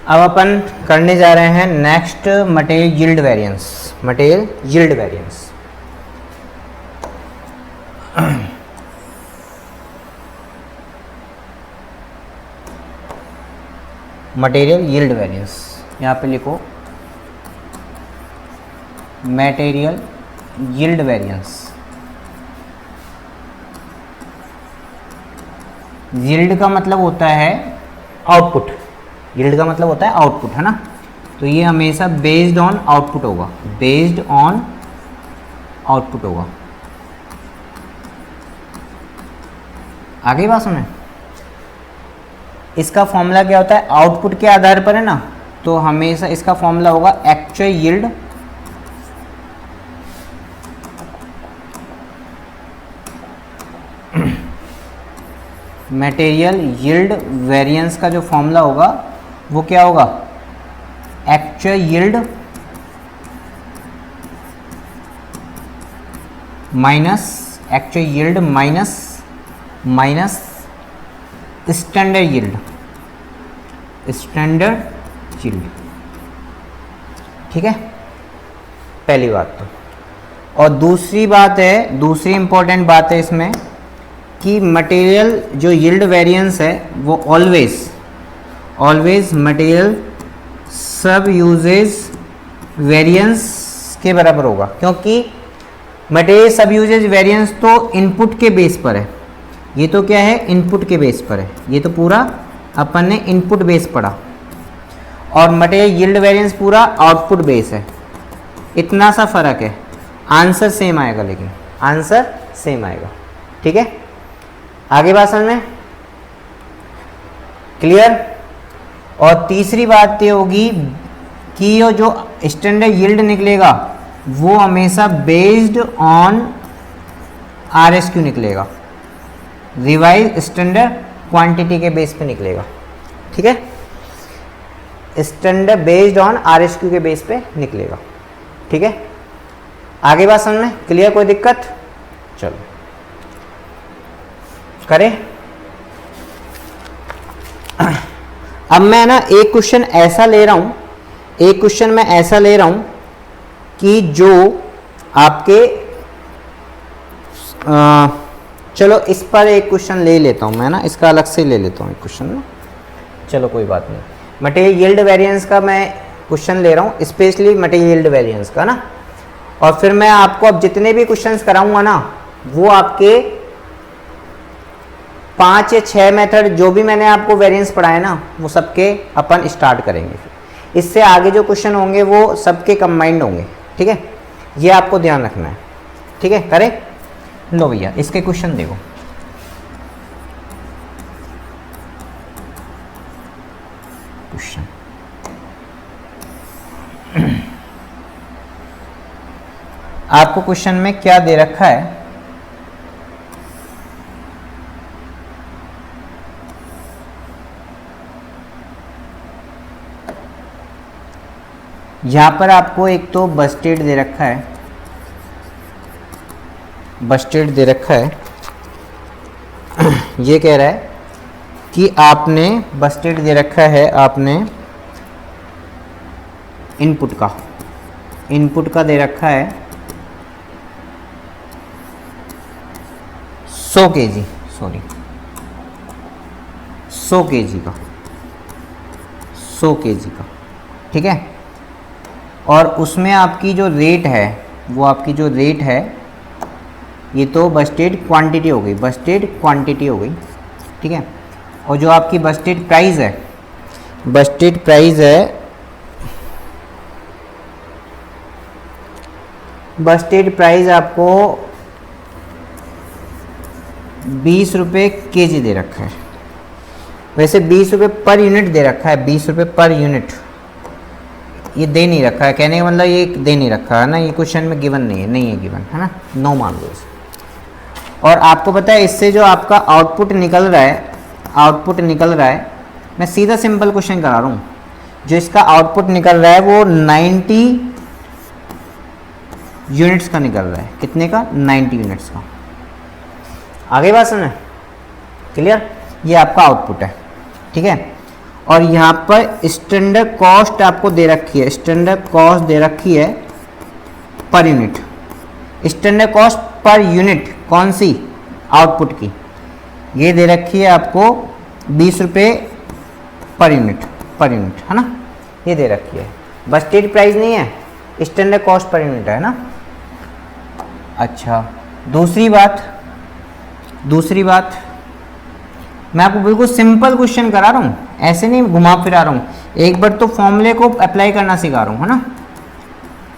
अब अपन करने जा रहे हैं next material yield variance. Material yield variance material yield variance, यहाँ पे लिखो मटेरियल यील्ड वेरिएंस। यील्ड का मतलब होता है आउटपुट, यील्ड का मतलब होता है आउटपुट, है ना। तो ये हमेशा बेस्ड ऑन आउटपुट होगा, बेस्ड ऑन आउटपुट होगा। आगे बात सुने, इसका फॉर्मूला क्या होता है, आउटपुट के आधार पर है ना, तो हमेशा इसका फॉर्मूला होगा actual yield material yield variance का जो फॉर्मूला होगा वो क्या होगा, actual yield minus actual yield minus standard yield, standard yield. ठीक है, पहली बात तो। और दूसरी बात है, दूसरी इंपॉर्टेंट बात है इसमें कि मटेरियल जो यील्ड वेरिएंस है वो ऑलवेज मटेरियल सब यूजेज वेरिएंस के बराबर होगा, क्योंकि मटेरियल सब यूजेज वेरिएंस तो इनपुट के बेस पर है। ये तो क्या है, इनपुट के बेस पर है, ये तो पूरा अपन ने इनपुट बेस पढ़ा, और मटेरियल यील्ड वेरिएंस पूरा आउटपुट बेस है। इतना सा फर्क है, आंसर सेम आएगा, लेकिन आंसर सेम आएगा। ठीक है, आगे बात समझ में क्लियर। और तीसरी बात ये होगी कि ये जो स्टैंडर्ड यील्ड निकलेगा वो हमेशा बेस्ड ऑन RSQ निकलेगा, रिवाइज स्टैंडर्ड क्वांटिटी के बेस पे निकलेगा। ठीक है, स्टैंडर्ड बेस्ड ऑन RSQ के बेस पे निकलेगा। ठीक है, आगे बात समझ में क्लियर, कोई दिक्कत। चलो करें। अब मैं ना एक क्वेश्चन ऐसा ले रहा हूं, एक क्वेश्चन मैं ऐसा ले रहा हूं कि जो आपके चलो इस पर एक क्वेश्चन ले लेता हूं मैं ना, इसका अलग से ले लेता हूं एक क्वेश्चन ना, चलो कोई बात नहीं। मटेरियल यील्ड वेरिएंस का मैं क्वेश्चन ले रहा हूं, स्पेशली मटेरियल यील्ड वेरिएंस का ना, और फिर मैं आपको अब जितने भी क्वेश्चंस कराऊंगा ना वो आपके 5 या 6 मेथड जो भी मैंने आपको वेरिएंस पढ़ाए ना वो सबके अपन स्टार्ट करेंगे। इससे आगे जो क्वेश्चन होंगे वो सबके कंबाइंड होंगे। ठीक है, ये आपको ध्यान रखना है। ठीक है, करें। लो भैया इसके क्वेश्चन देखो। क्वेश्चन आपको क्वेश्चन में क्या दे रखा है, यहां पर आपको एक तो बस्टेड दे रखा है, बस्टेड दे रखा है। ये कह रहा है कि आपने बस्टेड दे रखा है, आपने इनपुट का दे रखा है 100 kg, सॉरी 100 kg का, 100 kg का। ठीक है, और उसमें आपकी जो रेट है वो आपकी जो रेट है ये तो बस्टेड क्वांटिटी हो गई, बस्टेड क्वांटिटी हो गई। ठीक है, और जो आपकी बस्टेड प्राइस है, बस्टेड प्राइस है, बस्टेड प्राइस आपको 20 रुपये केजी दे रखा है। वैसे 20 रुपये पर यूनिट दे रखा है, 20 रुपये पर यूनिट ये दे नहीं रखा है। कहने का मतलब ये दे नहीं रखा है ना, ये क्वेश्चन में गिवन नहीं है, नहीं है गिवन, है ना, नो मान लो इसे। और आपको पता है इससे जो आपका आउटपुट निकल रहा है, आउटपुट निकल रहा है, मैं सीधा सिंपल क्वेश्चन करा रहा हूँ, जो इसका आउटपुट निकल रहा है वो 90 यूनिट्स का निकल रहा है। कितने का? 90 यूनिट्स का। आगे बात सुना, क्लियर। ये आपका आउटपुट है। ठीक है, और यहाँ पर स्टैंडर्ड कॉस्ट आपको दे रखी है, स्टैंडर्ड कॉस्ट दे रखी है पर unit. Standard cost per unit कौन सी? आउटपुट की। ये दे रखी है आपको 20 रुपये पर यूनिट है ना, ये दे रखी है। बस्टेड प्राइस नहीं है, स्टैंडर्ड कॉस्ट पर यूनिट है ना। अच्छा, दूसरी बात मैं आपको बिल्कुल सिंपल क्वेश्चन करा रहा हूँ, ऐसे नहीं घुमा फिरा रहा हूँ, एक बार तो फॉर्मूले को अप्लाई करना सिखा रहा हूँ, है ना।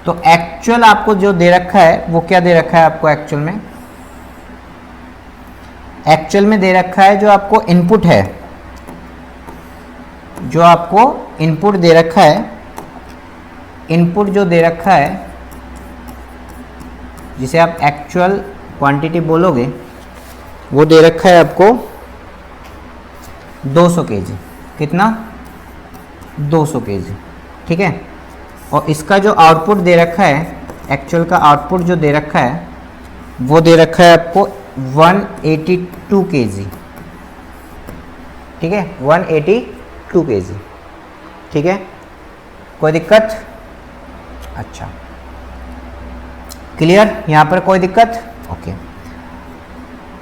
तो एक्चुअल आपको जो दे रखा है वो क्या दे रखा है आपको? एक्चुअल में दे रखा है जो आपको इनपुट है, जो आपको इनपुट दे रखा है, इनपुट जो दे रखा है जिसे आप एक्चुअल क्वांटिटी बोलोगे, वो दे रखा है आपको 200 kg। कितना? 200 kg, ठीक है। और इसका जो आउटपुट दे रखा है, एक्चुअल का आउटपुट जो दे रखा है वो दे रखा है आपको 182 kg, ठीक है, 182 kg, ठीक है। कोई दिक्कत? अच्छा, क्लियर? यहाँ पर कोई दिक्कत? ओके।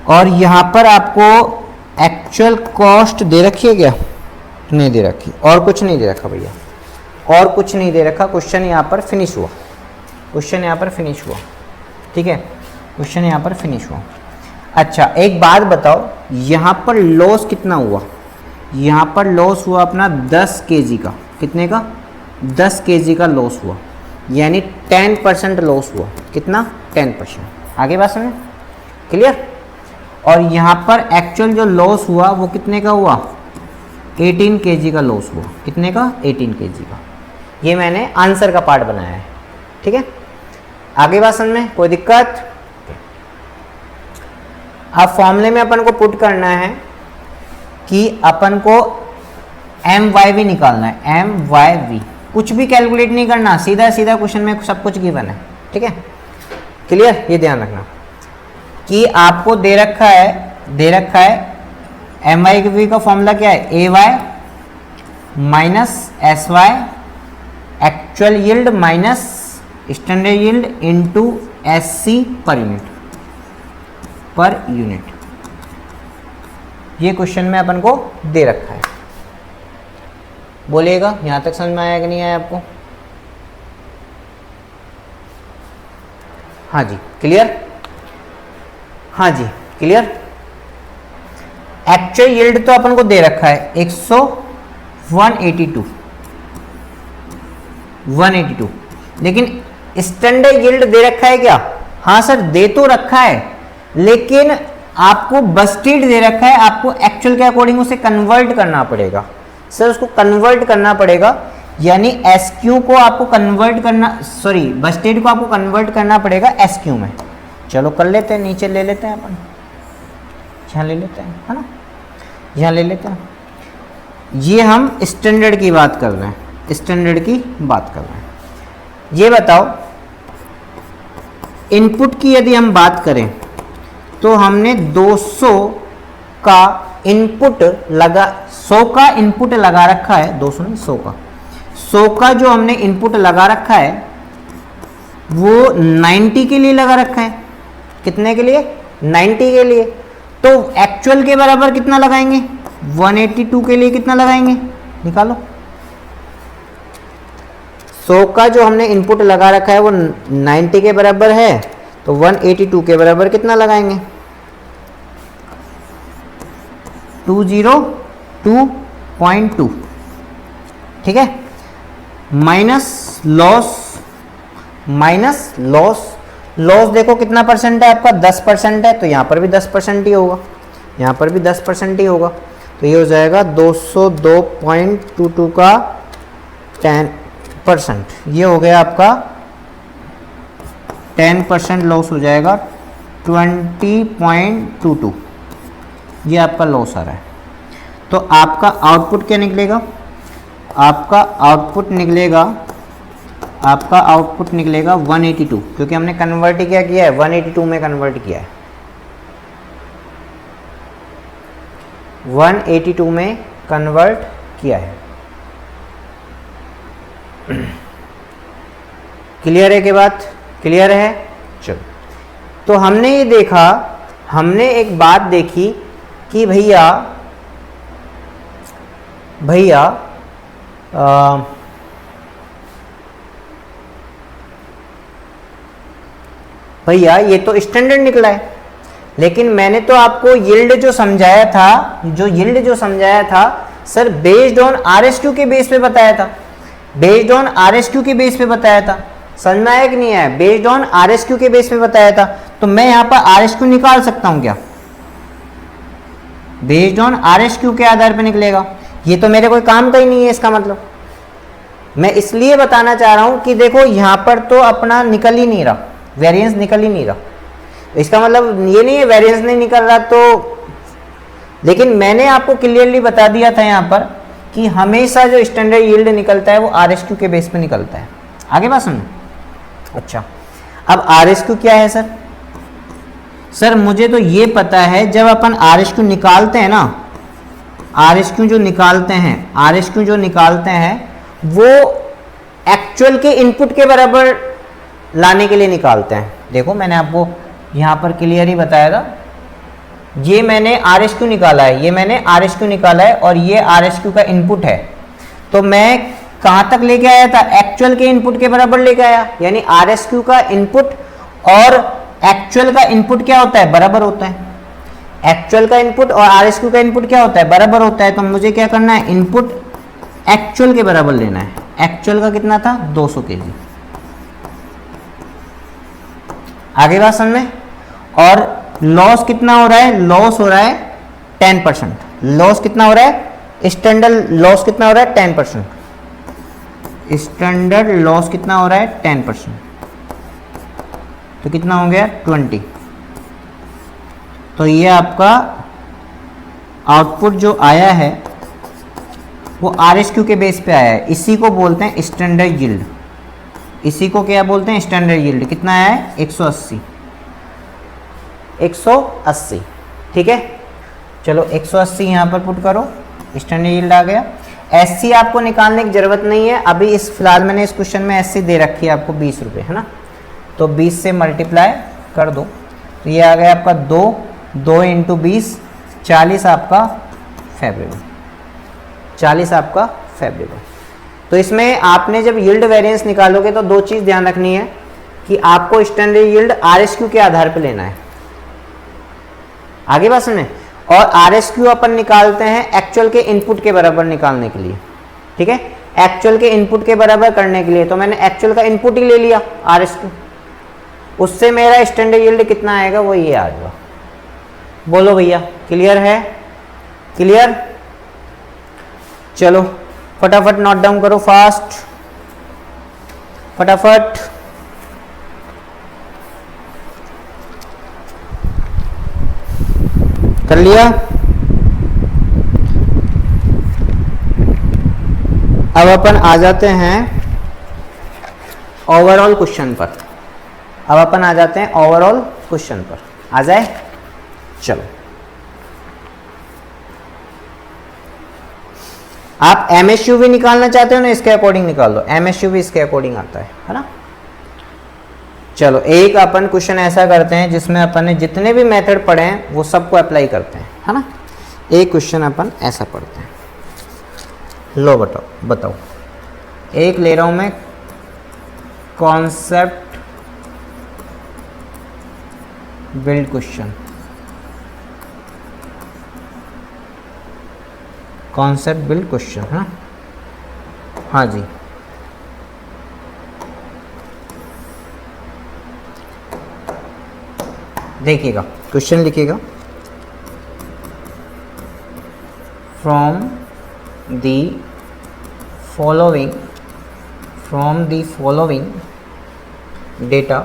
और यहाँ पर आपको एक्चुअल कॉस्ट दे रखी है क्या? नहीं दे रखी, और कुछ नहीं दे रखा भैया, और कुछ नहीं दे रखा। क्वेश्चन यहाँ पर फिनिश हुआ, ठीक है, क्वेश्चन यहाँ पर फिनिश हुआ। अच्छा, एक बात बताओ, यहाँ पर लॉस कितना हुआ? यहाँ पर लॉस हुआ अपना 10 kg का। कितने का? 10 kg का लॉस हुआ, यानी 10% लॉस हुआ। कितना? 10%। आगे बात समझे? क्लियर? और यहाँ पर एक्चुअल जो लॉस हुआ वो कितने का हुआ? 18 kg का लॉस हुआ। कितने का? 18 kg का। ये मैंने आंसर का पार्ट बनाया है, ठीक है। आगे बात समझ में? कोई दिक्कत? अब फॉर्मूले में अपन को पुट करना है कि अपन को MYV निकालना है, MYV। कुछ भी कैलकुलेट नहीं करना, सीधा सीधा क्वेश्चन में सब कुछ गिवन है, ठीक है। क्लियर? ये ध्यान रखना कि आपको दे रखा है MYV का फॉर्मूला क्या है? AY minus SY actual yield minus standard yield into SC per unit. ये क्वेश्चन में अपन को दे रखा है। बोलिएगा, यहां तक समझ में आया कि नहीं आया आपको? हाँ जी, क्लियर? हाँ जी, क्लियर। एक्चुअल यील्ड तो अपन को दे रखा है 182, लेकिन स्टैंडर्ड यील्ड दे रखा है क्या? हाँ सर, दे तो रखा है, लेकिन आपको बस्टेड दे रखा है, आपको एक्चुअल के अकॉर्डिंग उसे कन्वर्ट करना पड़ेगा। सर उसको कन्वर्ट करना पड़ेगा, यानी SQ को आपको कन्वर्ट करना, सॉरी बस्टेड को आपको कन्वर्ट करना पड़ेगा SQ में। चलो कर लेते हैं, नीचे ले लेते हैं अपन, यहाँ ले लेते हैं, है ना, यहाँ ले लेते हैं। ये हम स्टैंडर्ड की बात कर रहे हैं, ये बताओ इनपुट की यदि हम बात करें तो हमने 200 का इनपुट लगा, 100 का इनपुट लगा रखा है, 200 नहीं 100 का जो हमने इनपुट लगा रखा है वो 90 के लिए लगा रखा है। कितने के लिए? 90 के लिए। तो एक्चुअल के बराबर कितना लगाएंगे? 182 के लिए कितना लगाएंगे? निकालो। 100 का जो हमने इनपुट लगा रखा है वो 90 के बराबर है, तो 182 के बराबर कितना लगाएंगे? 202.2, ठीक है। माइनस लॉस देखो कितना परसेंट है आपका? 10% है, तो यहाँ पर भी 10% ही होगा, यहाँ पर भी 10% ही होगा। तो ये हो जाएगा 202.22 का 10%, ये हो गया आपका 10% लॉस हो जाएगा, 20.22 ये आपका लॉस आ रहा है। तो आपका आउटपुट क्या निकलेगा? आपका आउटपुट निकलेगा 182, क्योंकि हमने कन्वर्ट क्या किया है? 182 में कन्वर्ट किया है, 182 में कन्वर्ट किया है। क्लियर है? के बात क्लियर है? चलो, तो हमने ये देखा, हमने एक बात देखी कि भैया ये तो स्टैंडर्ड निकला है, लेकिन मैंने तो आपको यील्ड जो समझाया था सर बेस्ड ऑन आरएसक्यू के बेस पे बताया था, बेस्ड ऑन आरएसक्यू के बेस पे बताया था। समझ में आया कि नहीं आया? बेस्ड ऑन आरएसक्यू के बेस पे बताया था। तो मैं यहां पर आरएसक्यू निकाल सकता हूं क्या? बेस्ड ऑन आरएसक्यू के आधार पर निकलेगा। ये तो मेरे कोई काम का ही नहीं है इसका मतलब। मैं इसलिए बताना चाह रहा हूं कि देखो यहां पर तो अपना निकल ही नहीं रहा, वेरिएंस निकल ही नहीं रहा। इसका मतलब ये नहीं है वेरिएंस नहीं निकल रहा तो, लेकिन मैंने आपको क्लियरली बता दिया था यहां पर कि हमेशा जो स्टैंडर्ड यील्ड निकलता है वो आरएसक्यू के बेस पे निकलता है। आगे बात सुनो। अच्छा, अब आरएसक्यू क्या है सर? सर मुझे तो ये पता है जब अपन आरएसक्यू निकालते हैं ना, आरएसक्यू जो निकालते हैं वो एक्चुअल के इनपुट के बराबर लाने के लिए निकालते हैं। देखो मैंने आपको यहाँ पर क्लियर ही बताया था, ये मैंने आरएसक्यू निकाला है, और ये आरएसक्यू का इनपुट है। तो मैं कहाँ तक लेके आया था? एक्चुअल के इनपुट के बराबर लेके आया, यानी आरएसक्यू का इनपुट और एक्चुअल का इनपुट क्या होता है? बराबर होता है। एक्चुअल का इनपुट और आरएसक्यू का इनपुट क्या होता है? बराबर होता है। तो मुझे क्या करना है? इनपुट एक्चुअल के बराबर लेना है। एक्चुअल का कितना था? 200 kg। आगे बात समझ में। और लॉस कितना हो रहा है? लॉस हो रहा है 10%। लॉस कितना हो रहा है? स्टैंडर्ड लॉस कितना हो रहा है? 10%। स्टैंडर्ड लॉस कितना हो रहा है? 10%। तो कितना हो गया? 20। तो ये आपका आउटपुट जो आया है वो आरएसक्यू के बेस पे आया है। इसी को बोलते हैं स्टैंडर्ड यील्ड। इसी को क्या बोलते हैं? Standard yield. कितना आया है? 180। 180, ठीक है। चलो 180 यहाँ पर पुट करो, स्टैंडर्ड यील्ड आ गया। एससी आपको निकालने की जरूरत नहीं है अभी, इस फिलहाल मैंने इस क्वेश्चन में एससी दे रखी है आपको 20 रुपये, है ना। तो 20 से मल्टीप्लाई कर दो, तो ये आ गया आपका 2 इंटू 20, 40 आपका फेब्रुअरी, 40 आपका फेब्रुअरी। तो इसमें आपने जब यील्ड वेरिएंस निकालोगे तो दो चीज़ ध्यान रखनी है कि आपको स्टैंडर्ड यील्ड आरएसक्यू के आधार पर लेना है। आगे बात सुने। और आरएसक्यू अपन निकालते हैं एक्चुअल के इनपुट के बराबर निकालने के लिए, ठीक है। एक्चुअल के इनपुट के बराबर करने के लिए तो मैंने एक्चुअल का इनपुट ही ले लिया आरएसक्यू, उससे मेरा स्टैंडर्ड यील्ड कितना आएगा? वो ये आ जाएगा। बोलो भैया, क्लियर है? क्लियर? चलो फटाफट नोट डाउन करो, फास्ट फटाफट। कर लिया? अब अपन आ जाते हैं ओवरऑल क्वेश्चन पर। आ जाए। चलो आप एमएसयू भी निकालना चाहते हो ना, इसके अकॉर्डिंग निकाल दो। एमएसयू भी इसके अकॉर्डिंग आता है ना। चलो एक अपन क्वेश्चन ऐसा करते हैं जिसमें अपन ने जितने भी मेथड पढ़े हैं वो सबको अप्लाई करते हैं, है ना। एक क्वेश्चन अपन ऐसा पढ़ते हैं। लो बताओ एक ले रहा हूं मैं, concept build question. Concept build question, है ना। हाँ जी, देखिएगा क्वेश्चन लिखिएगा। From the following data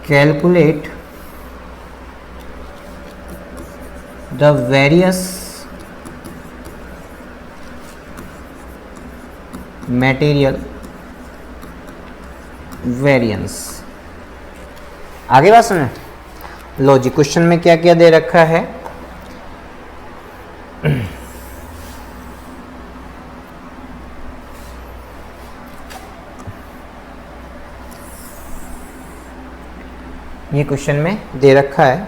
calculate the various material variance. आगे बात सुने। लो जी, क्वेश्चन में क्या क्या दे रखा है। ये क्वेश्चन में दे रखा है।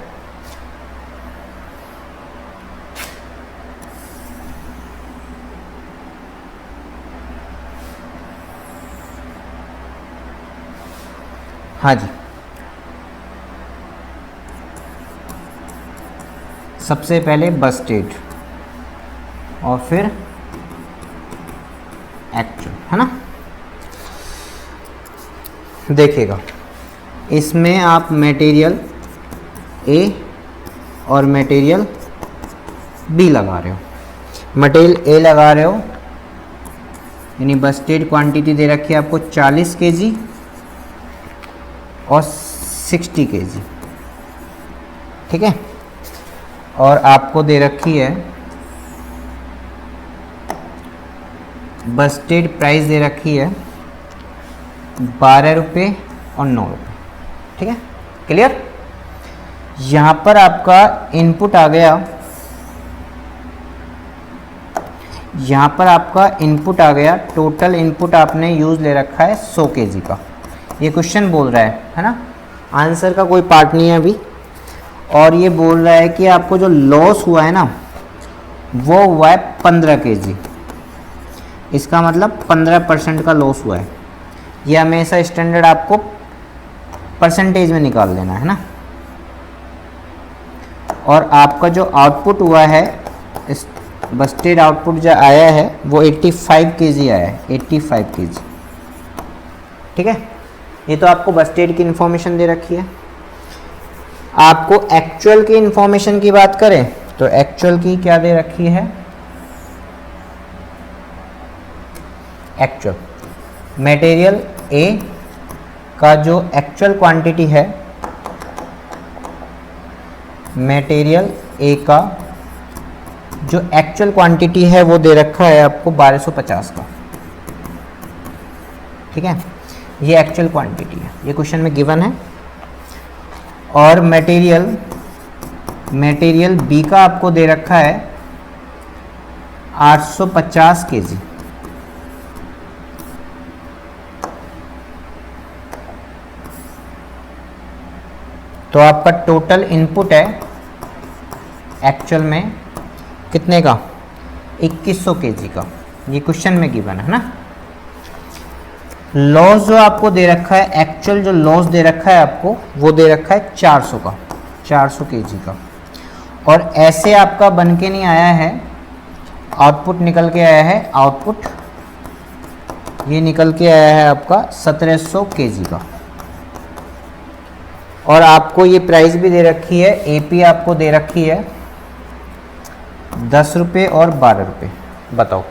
हाँ जी, सबसे पहले बस्टेड और फिर एक्चुअल, है ना। देखिएगा, इसमें आप मटेरियल ए और मटेरियल बी लगा रहे हो। मटेरियल ए लगा रहे हो यानी बस्टेड क्वांटिटी दे रखी है आपको 40 kg और 60 kg, ठीक है। और आपको दे रखी है बस्टेड प्राइस दे रखी है 12 रुपये और 9 रुपये, ठीक है। क्लियर। यहाँ पर आपका इनपुट आ गया, यहाँ पर आपका इनपुट आ गया, टोटल इनपुट आपने यूज ले रखा है 100 kg का। ये क्वेश्चन बोल रहा है ना, आंसर का कोई पार्ट नहीं है अभी। और ये बोल रहा है कि आपको जो लॉस हुआ है ना वो हुआ है 15 kg। इसका मतलब 15% का लॉस हुआ है। ये हमेशा स्टैंडर्ड आपको परसेंटेज में निकाल देना है ना। और आपका जो आउटपुट हुआ है, इस बस्टेड आउटपुट जो आया है वो 85 kg आया है, 85 kg, ठीक है। ये तो आपको बस्टेड की इंफॉर्मेशन दे रखी है। आपको एक्चुअल की इंफॉर्मेशन की बात करें तो एक्चुअल की क्या दे रखी है, एक्चुअल मटेरियल ए का जो एक्चुअल क्वांटिटी है, मटेरियल ए का जो एक्चुअल क्वांटिटी है वो दे रखा है आपको 1250 का, ठीक है। ये एक्चुअल क्वांटिटी है, ये क्वेश्चन में गिवन है। और मटेरियल बी का आपको दे रखा है 850 kg, तो आपका टोटल इनपुट है एक्चुअल में कितने का, 2100 kg का। ये क्वेश्चन में गिवन है ना। लॉस जो आपको दे रखा है, एक्चुअल जो लॉस दे रखा है आपको वो दे रखा है 400 का, 400 kg का। और ऐसे आपका बन के नहीं आया है, आउटपुट निकल के आया है, आउटपुट ये निकल के आया है आपका 1700 kg का। और आपको ये प्राइस भी दे रखी है, एपी आपको दे रखी है 10 रुपये और 12 रुपये। बताओ,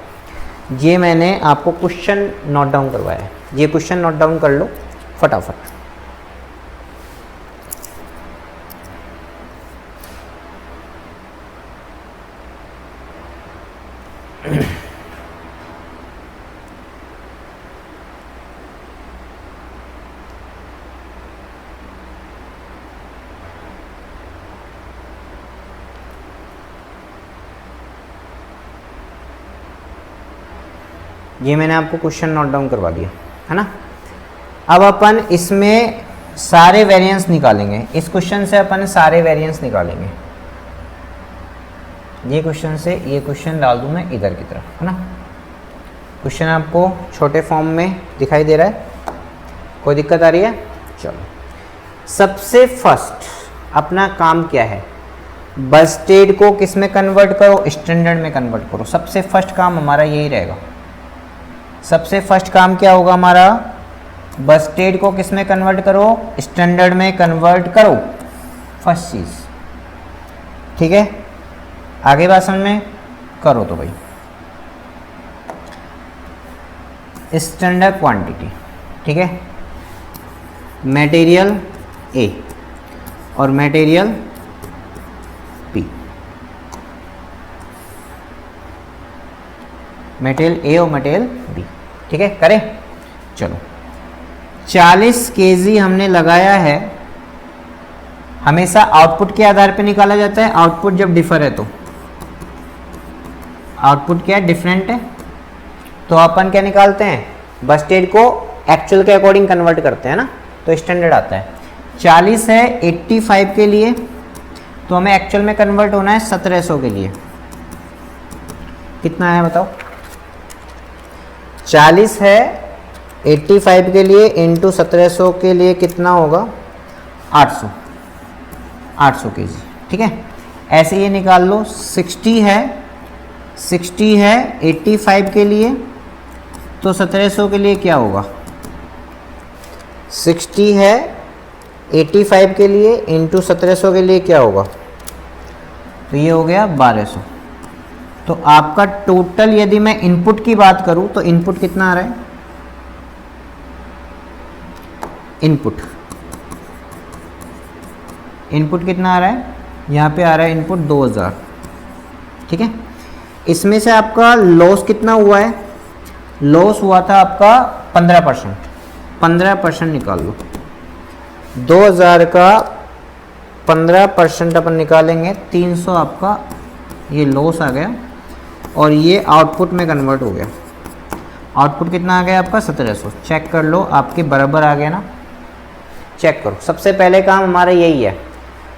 ये मैंने आपको क्वेश्चन नोट डाउन करवाया है, ये क्वेश्चन नोट डाउन कर लो फटाफट। ये मैंने आपको क्वेश्चन नोट डाउन करवा दिया है ना। अब अपन इसमें सारे वेरिएंस निकालेंगे, इस क्वेश्चन से अपन सारे वेरिएंस निकालेंगे। ये क्वेश्चन से ये क्वेश्चन डाल दूं मैं इधर की तरफ, है ना। क्वेश्चन आपको छोटे फॉर्म में दिखाई दे रहा है, कोई दिक्कत आ रही है? चलो, सबसे फर्स्ट अपना काम क्या है, बस्टेड को किस में कन्वर्ट करो, स्टैंडर्ड में कन्वर्ट करो। सबसे फर्स्ट काम हमारा यही रहेगा। सबसे फर्स्ट काम क्या होगा हमारा, बस्टेड को किस में कन्वर्ट करो, स्टैंडर्ड में कन्वर्ट करो, फर्स्ट चीज, ठीक है। आगे बात समझ में करो तो भाई, स्टैंडर्ड क्वांटिटी, ठीक है, मटेरियल ए और मटेरियल बी, मटेरियल ए और मटेरियल बी, ठीक है। करें, चलो 40 kg हमने लगाया है। हमेशा आउटपुट के आधार पे निकाला जाता है, आउटपुट जब डिफर है तो आउटपुट क्या है, डिफरेंट है, तो अपन क्या निकालते हैं, बस्टेड को एक्चुअल के अकॉर्डिंग कन्वर्ट करते हैं ना, तो स्टैंडर्ड आता है। 40 है 85 के लिए, तो हमें एक्चुअल में कन्वर्ट होना है 1700 के लिए। कितना है बताओ, 40 है 85 के लिए इंटू 1700 के लिए कितना होगा, 800 केजी। ठीक है, ऐसे ये निकाल लो। 60 है 85 के लिए, तो 1700 के लिए क्या होगा, 60 है 85 के लिए इंटू 1700 के लिए क्या होगा, तो ये हो गया 1200। तो आपका टोटल यदि मैं इनपुट की बात करूं तो इनपुट कितना आ रहा है, इनपुट कितना आ रहा है, यहाँ पे आ रहा है इनपुट 2000। ठीक है, इसमें से आपका लॉस कितना हुआ है, लॉस हुआ था आपका 15% निकाल लो। 2000 का 15% अपन निकालेंगे, 300 आपका ये लॉस आ गया, और ये आउटपुट में कन्वर्ट हो गया। आउटपुट कितना आ गया आपका 1700। चेक कर लो, आपके बराबर आ गया ना, चेक करो। सबसे पहले काम हमारा यही है,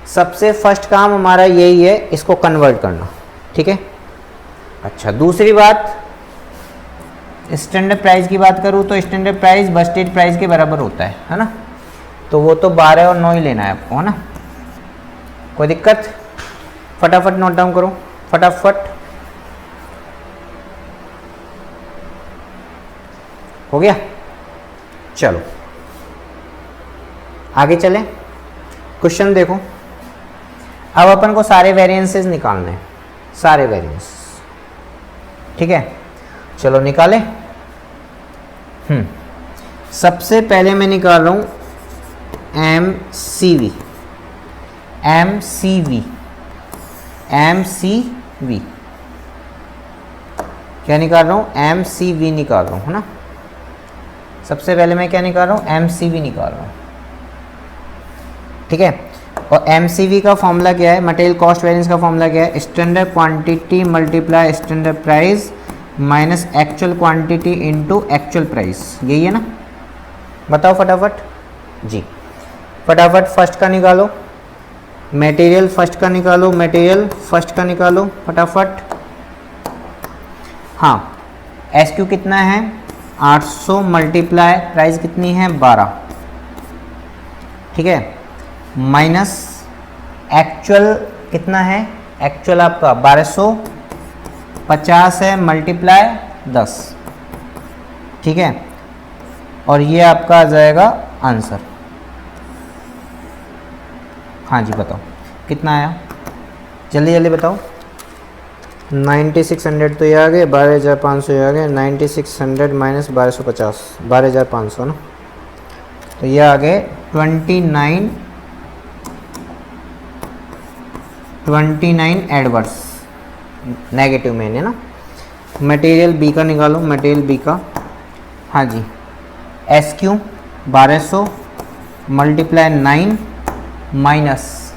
सबसे फर्स्ट काम हमारा यही है, इसको कन्वर्ट करना। ठीक है, अच्छा दूसरी बात, स्टैंडर्ड प्राइस की बात करूँ तो स्टैंडर्ड प्राइस बस्टेड प्राइस के बराबर होता है ना, तो वो तो 12 और 9 ही लेना है आपको, है ना। कोई दिक्कत, फटाफट नोट डाउन करो, फटाफट। हो गया, चलो आगे चलें। क्वेश्चन देखो, अब अपन को सारे वेरिएंसेस निकालने हैं, सारे वेरिएंस। ठीक है, चलो निकालें। सबसे पहले मैं निकाल रहा हूँ MCV, क्या निकाल रहा हूँ, MCV निकाल रहा हूँ, है ना। सबसे पहले मैं क्या निकाल रहा हूँ, MCV निकाल रहा हूँ। ठीक है, और MCV का फॉर्मूला क्या है, मटेरियल कॉस्ट वेरिएंस का फॉर्मूला क्या है, standard quantity multiply standard price minus actual quantity into actual price, यही है ना। बताओ फटाफट जी, फटाफट फर्स्ट का निकालो, मटेरियल फर्स्ट का निकालो, मटेरियल फर्स्ट का निकालो फटाफट। हाँ, SQ कितना है 800 मल्टीप्लाई प्राइस कितनी है 12। ठीक है, माइनस एक्चुअल कितना है, एक्चुअल आपका 1250 है मल्टीप्लाई 10। ठीक है, और ये आपका आ जाएगा आंसर। हाँ जी बताओ कितना आया, जल्दी जल्दी बताओ। 9600 तो ये आ गए, 12500 ये आ गए, 9600 माइनस 1250, 12500 ना, तो ये आ गए 29 एडवर्स नेगेटिव में है ना। मटेरियल बी का निकालो, मटेरियल बी का। हाँ जी, SQ 1200 मल्टीप्लाई 9 माइनस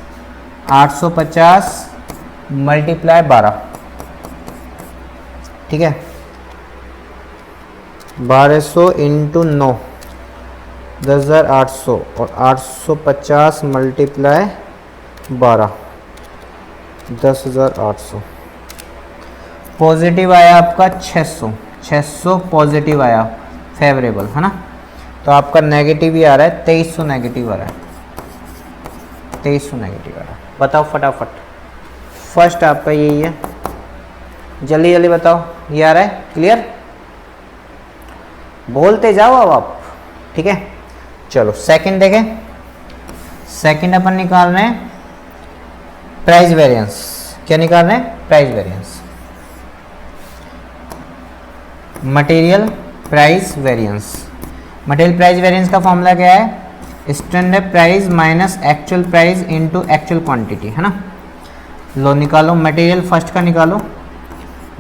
850 मल्टीप्लाई 12। ठीक है, 1200 इंटू 9 10,800 और 850 मल्टीप्लाई 12 10,800। पॉजिटिव आया आपका 600 पॉजिटिव आया, फेवरेबल है ना। तो आपका नेगेटिव ही आ रहा है, 2300 नेगेटिव आ रहा है, 2300 नेगेटिव आ रहा है। बताओ फटाफट, फर्स्ट आपका यही है, जल्दी जल्दी बताओ, ये आ रहा है, क्लियर, बोलते जाओ अब आप। ठीक है, चलो सेकंड देखें। सेकंड अपन निकाल रहे हैं प्राइस वेरिएंस। क्या निकाल रहे हैं, price variance, material price variance. Material price variance का फॉर्मूला क्या है, standard price minus actual price into actual quantity, है ना। लो निकालो, मटेरियल फर्स्ट का निकालो,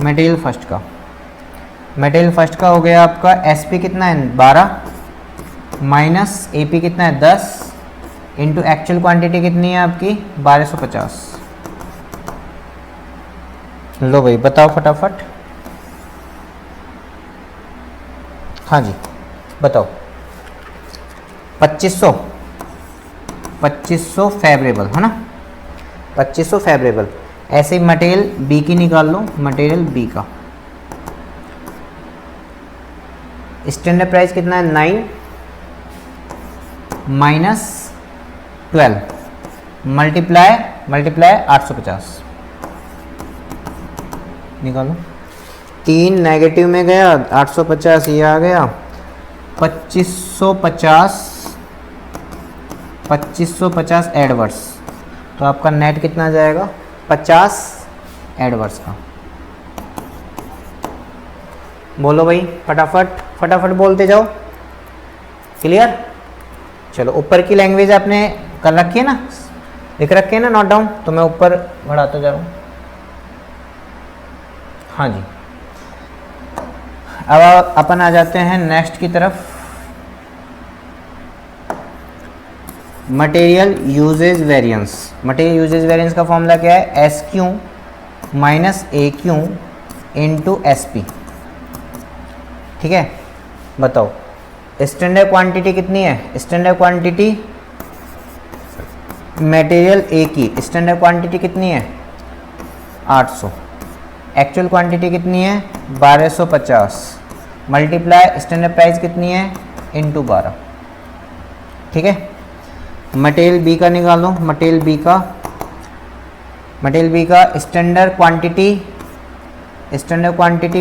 मटेरियल फर्स्ट का। मटेरियल फर्स्ट का हो गया आपका SP कितना है 12 माइनस AP कितना है 10 इंटू एक्चुअल क्वांटिटी कितनी है आपकी 1250। लो भाई बताओ फटाफट, हाँ जी बताओ। 2500 फेवरेबल है ना, 2500 फेवरेबल। ऐसे ही मटेरियल बी की निकाल लो, मटेरियल बी का स्टैंडर्ड प्राइस कितना है 9 माइनस 12 मल्टीप्लाई 850 निकालो। 3 नेगेटिव में गया 850 ये आ गया 2550 एडवर्स, तो आपका नेट कितना जाएगा 50 एडवर्स का। बोलो भाई फटाफट बोलते जाओ। क्लियर? चलो ऊपर की लैंग्वेज आपने कर रखी है ना, लिख रखे हैं ना नोट डाउन, तो मैं ऊपर बढ़ाता जा रहा हूँ। हाँ जी अब अपन आ जाते हैं नेक्स्ट की तरफ। Material usage variance. Material usage variance का फॉर्मूला क्या है, S Q minus A Q into S P. ठीक है बताओ स्टैंडर्ड क्वांटिटी कितनी है, स्टैंडर्ड क्वांटिटी मटेरियल ए की स्टैंडर्ड क्वांटिटी कितनी है 800, एक्चुअल क्वांटिटी कितनी है 1250 मल्टीप्लाई स्टैंडर्ड प्राइस कितनी है इंटू 12। ठीक है मटेरियल बी का निकालो, मटेरियल बी का standard quantity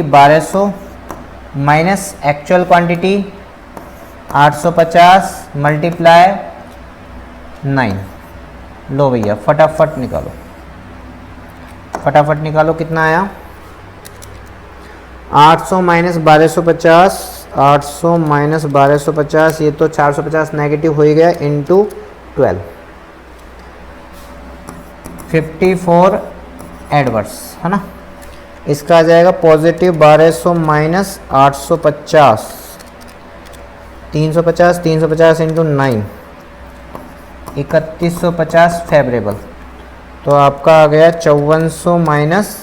1200 minus actual quantity 850 multiply 9। लो भैया फटाफट निकालो कितना आया 800 माइनस 1250, 800 माइनस 1250 ये तो 450 नेगेटिव हो ही गया इंटू 12 54 एडवर्स है ना। इसका आ जाएगा पॉजिटिव 1200 माइनस 850 350 इंटू 9 3150 फेवरेबल, तो आपका आ गया 5400 माइनस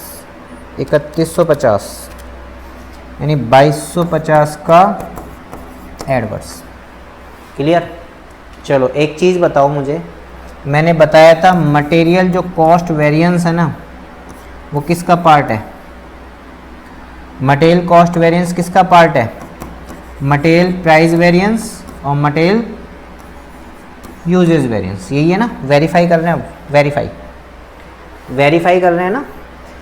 3150 यानी 2250 का एडवर्स। क्लियर? चलो एक चीज़ बताओ मुझे, मैंने बताया था मटेरियल जो कॉस्ट वेरिएंस है ना वो किसका पार्ट है, मटेरियल कॉस्ट वेरिएंस किसका पार्ट है, मटेरियल प्राइस वेरिएंस और मटेरियल यूजेज वेरिएंस, यही है ना। वेरीफाई कर रहे हैं, वेरीफाई कर रहे हैं ना।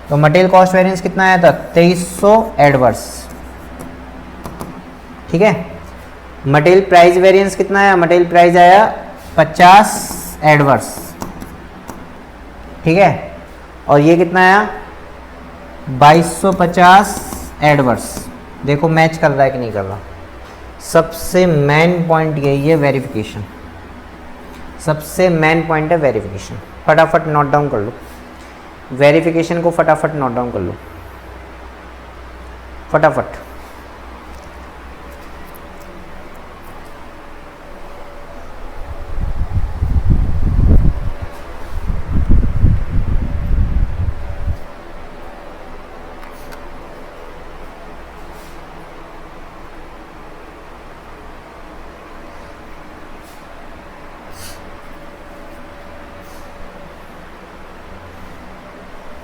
तो मटेरियल कॉस्ट वेरिएंस कितना आया था 2300 एडवर्स। ठीक है मटेरियल प्राइस वेरिएंस कितना आया, मटेरियल प्राइस आया 50 एडवर्स। ठीक है और ये कितना आया 2250 एडवर्स। देखो मैच कर रहा है कि नहीं कर रहा। सबसे मेन पॉइंट यही है वेरिफिकेशन, सबसे मेन पॉइंट है वेरिफिकेशन। फटाफट नोट डाउन कर लो, वेरिफिकेशन को फटाफट नोट डाउन कर लो फटाफट।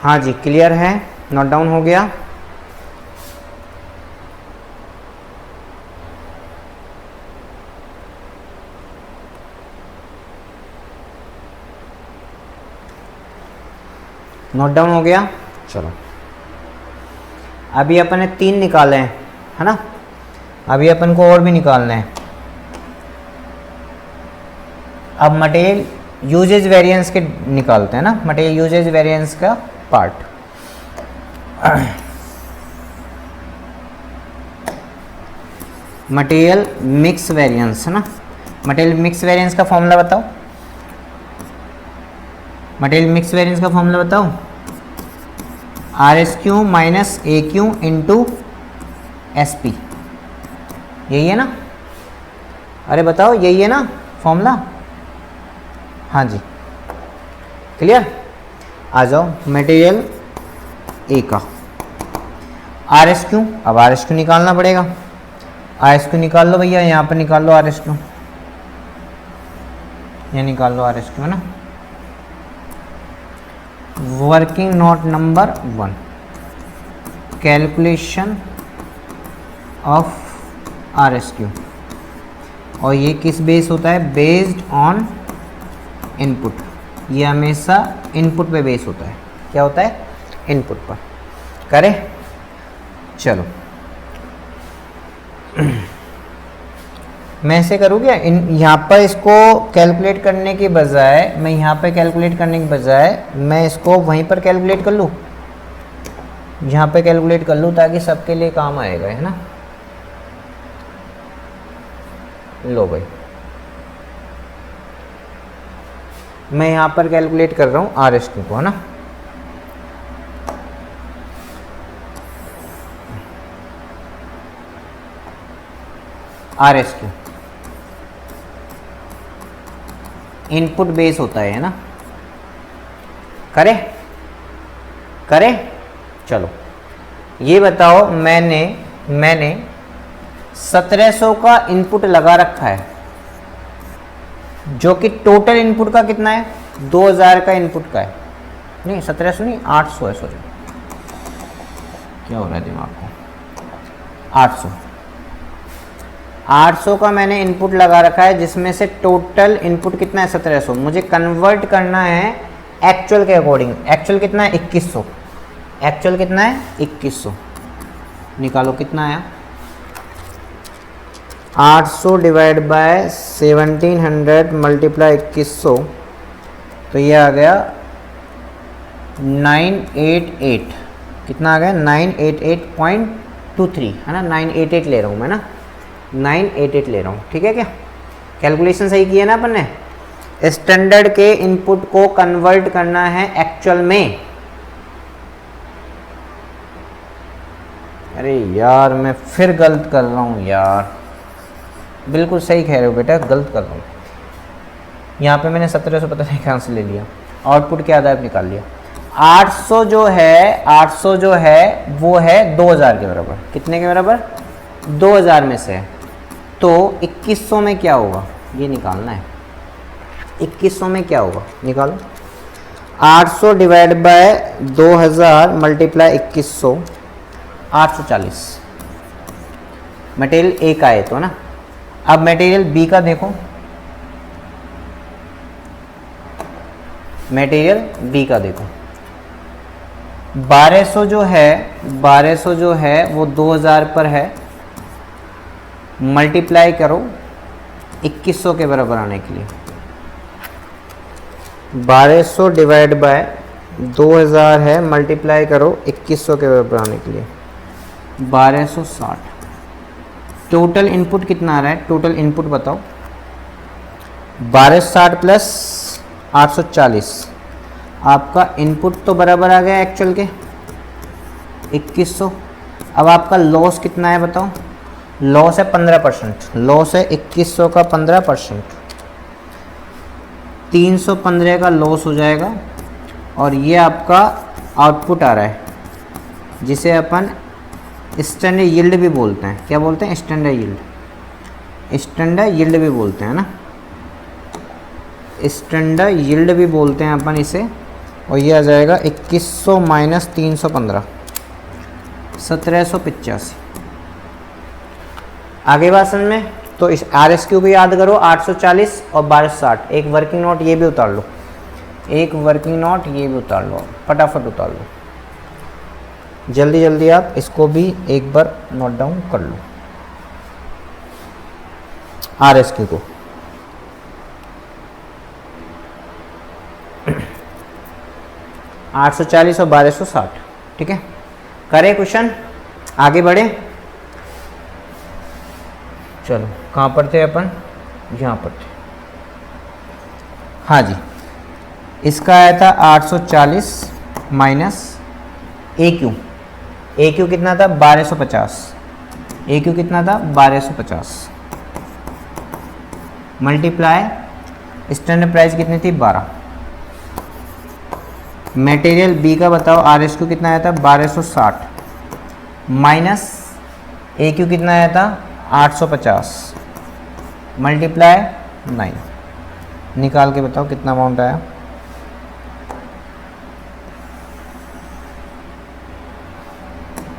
हाँ जी क्लियर है, नोट डाउन हो गया। नोट डाउन हो गया। चलो अभी अपन ने 3 निकाले हैं है ना, अभी अपन को और भी निकालना है। अब मटेरियल यूजेज वेरिएंस के निकालते हैं ना, मटेरियल यूजेज वेरिएंस का पार्ट। मटेरियल मिक्स वेरिएंस है ना, मटेरियल मिक्स वेरिएंस का फॉर्मूला बताओ, मटेरियल मिक्स वेरिएंस का फॉर्मूला बताओ। R S Q minus A Q into S P, यही है ना। अरे बताओ यही है ना फॉर्मूला। हाँ जी क्लियर। आ जाओ मटेरियल ए का आर एस क्यू, अब आर एस क्यू निकालना पड़ेगा। आर एस क्यू निकाल लो भैया, यहाँ पर निकाल लो आर एस क्यू, ये निकाल लो आर एस क्यू, है ना। Working note number 1, calculation of are S Q, और ये किस बेस होता है, बेस्ड ऑन इनपुट। ये हमेशा इनपुट पे बेस होता है, क्या होता है, इनपुट पर। करें, चलो मैं ऐसे करूँ क्या, यहाँ पर इसको कैलकुलेट करने के बजाय, मैं यहाँ पे कैलकुलेट करने के बजाय मैं इसको वहीं पर कैलकुलेट कर लूँ, यहाँ पे कैलकुलेट कर लूँ, ताकि सबके लिए काम आएगा, है ना। लो भाई, मैं यहाँ पर कैलकुलेट कर रहा हूँ आर एस क्यू को, है ना। Are S Q input base होता है ना। करे करे, चलो ये बताओ, मैंने 1700 का इनपुट लगा रखा है, जो कि टोटल इनपुट का कितना है, 2000 का इनपुट का है। नहीं 1700 नहीं, 800 है, सॉरी क्या हो रहा है दिमाग को, 800 का मैंने इनपुट लगा रखा है, जिसमें से टोटल इनपुट कितना है 1700। मुझे कन्वर्ट करना है एक्चुअल के अकॉर्डिंग। एक्चुअल कितना है 2100, एक्चुअल कितना है 2100, निकालो कितना आया, 800 डिवाइड बाय 1700 मल्टीप्लाई 2100, तो ये आ गया 988, कितना आ गया 988.23, है ना। 988 ले रहा हूँ मैं ना, 988 ले रहा हूँ, ठीक है क्या, कैलकुलेशन सही की है ना अपन ने। स्टैंडर्ड के इनपुट को कन्वर्ट करना है एक्चुअल में। अरे यार मैं फिर गलत कर रहा हूँ यार, बिल्कुल सही कह रहे हो बेटा, गलत कर रहा हूँ। यहाँ पे मैंने 1700 पता नहीं कहाँ से ले लिया, आउटपुट क्या आधा निकाल लिया। 800 जो है वो है 2000 के बराबर। कितने के बराबर, 2000 में से है, तो 2100 में क्या होगा ये निकालना है। 2100 में क्या होगा निकालो, 800 divide by 2000 multiply 2100, 840 material A का है तो ना। अब मटेरियल बी का देखो, मटेरियल बी का देखो, 1200 जो है वो 2000 पर है, मल्टीप्लाई करो 2100 के बराबर आने के लिए। 1200 डिवाइड बाय 2000 है, मल्टीप्लाई करो 2100 के बराबर आने के लिए, 1260। टोटल इनपुट कितना आ रहा है, टोटल इनपुट बताओ, 1260 प्लस 840, आपका इनपुट तो बराबर आ गया एक्चुअल के 2100। अब आपका लॉस कितना है बताओ, लॉस है 15%, लॉस है 2100 का 15%, 315 का लॉस हो जाएगा। और ये आपका आउटपुट आ रहा है, जिसे अपन स्टैंडर्ड यील्ड भी बोलते हैं। क्या बोलते हैं, स्टैंडर्ड यील्ड, स्टैंडर्ड यील्ड भी बोलते हैं ना, स्टैंडर्ड यील्ड भी बोलते हैं अपन इसे। और ये आ जाएगा 2100 माइनस 315, 1785। आगे बात समझ में, तो इस आर एस क्यू भी याद करो, 840 और 1260। एक वर्किंग नोट ये भी उतार लो, एक वर्किंग नोट ये भी उतार लो, फटाफट उतार लो, जल्दी जल्दी आप इसको भी एक बार नोट डाउन कर लो आर एस क्यू को। $840 और 1260, ठीक है। करें क्वेश्चन, आगे बढ़े। चलो कहाँ पर थे अपन, यहाँ पर थे, हाँ जी। इसका आया था 840 minus A Q, A Q कितना था 1250, ए क्यू कितना था 1250, मल्टीप्लाई स्टैंडर्ड प्राइस कितनी थी 12। मटेरियल बी का बताओ, आर एस क्यू कितना आया था 1260, माइनस ए क्यू कितना आया था 850 मल्टीप्लाई 9, निकाल के बताओ कितना अमाउंट आया।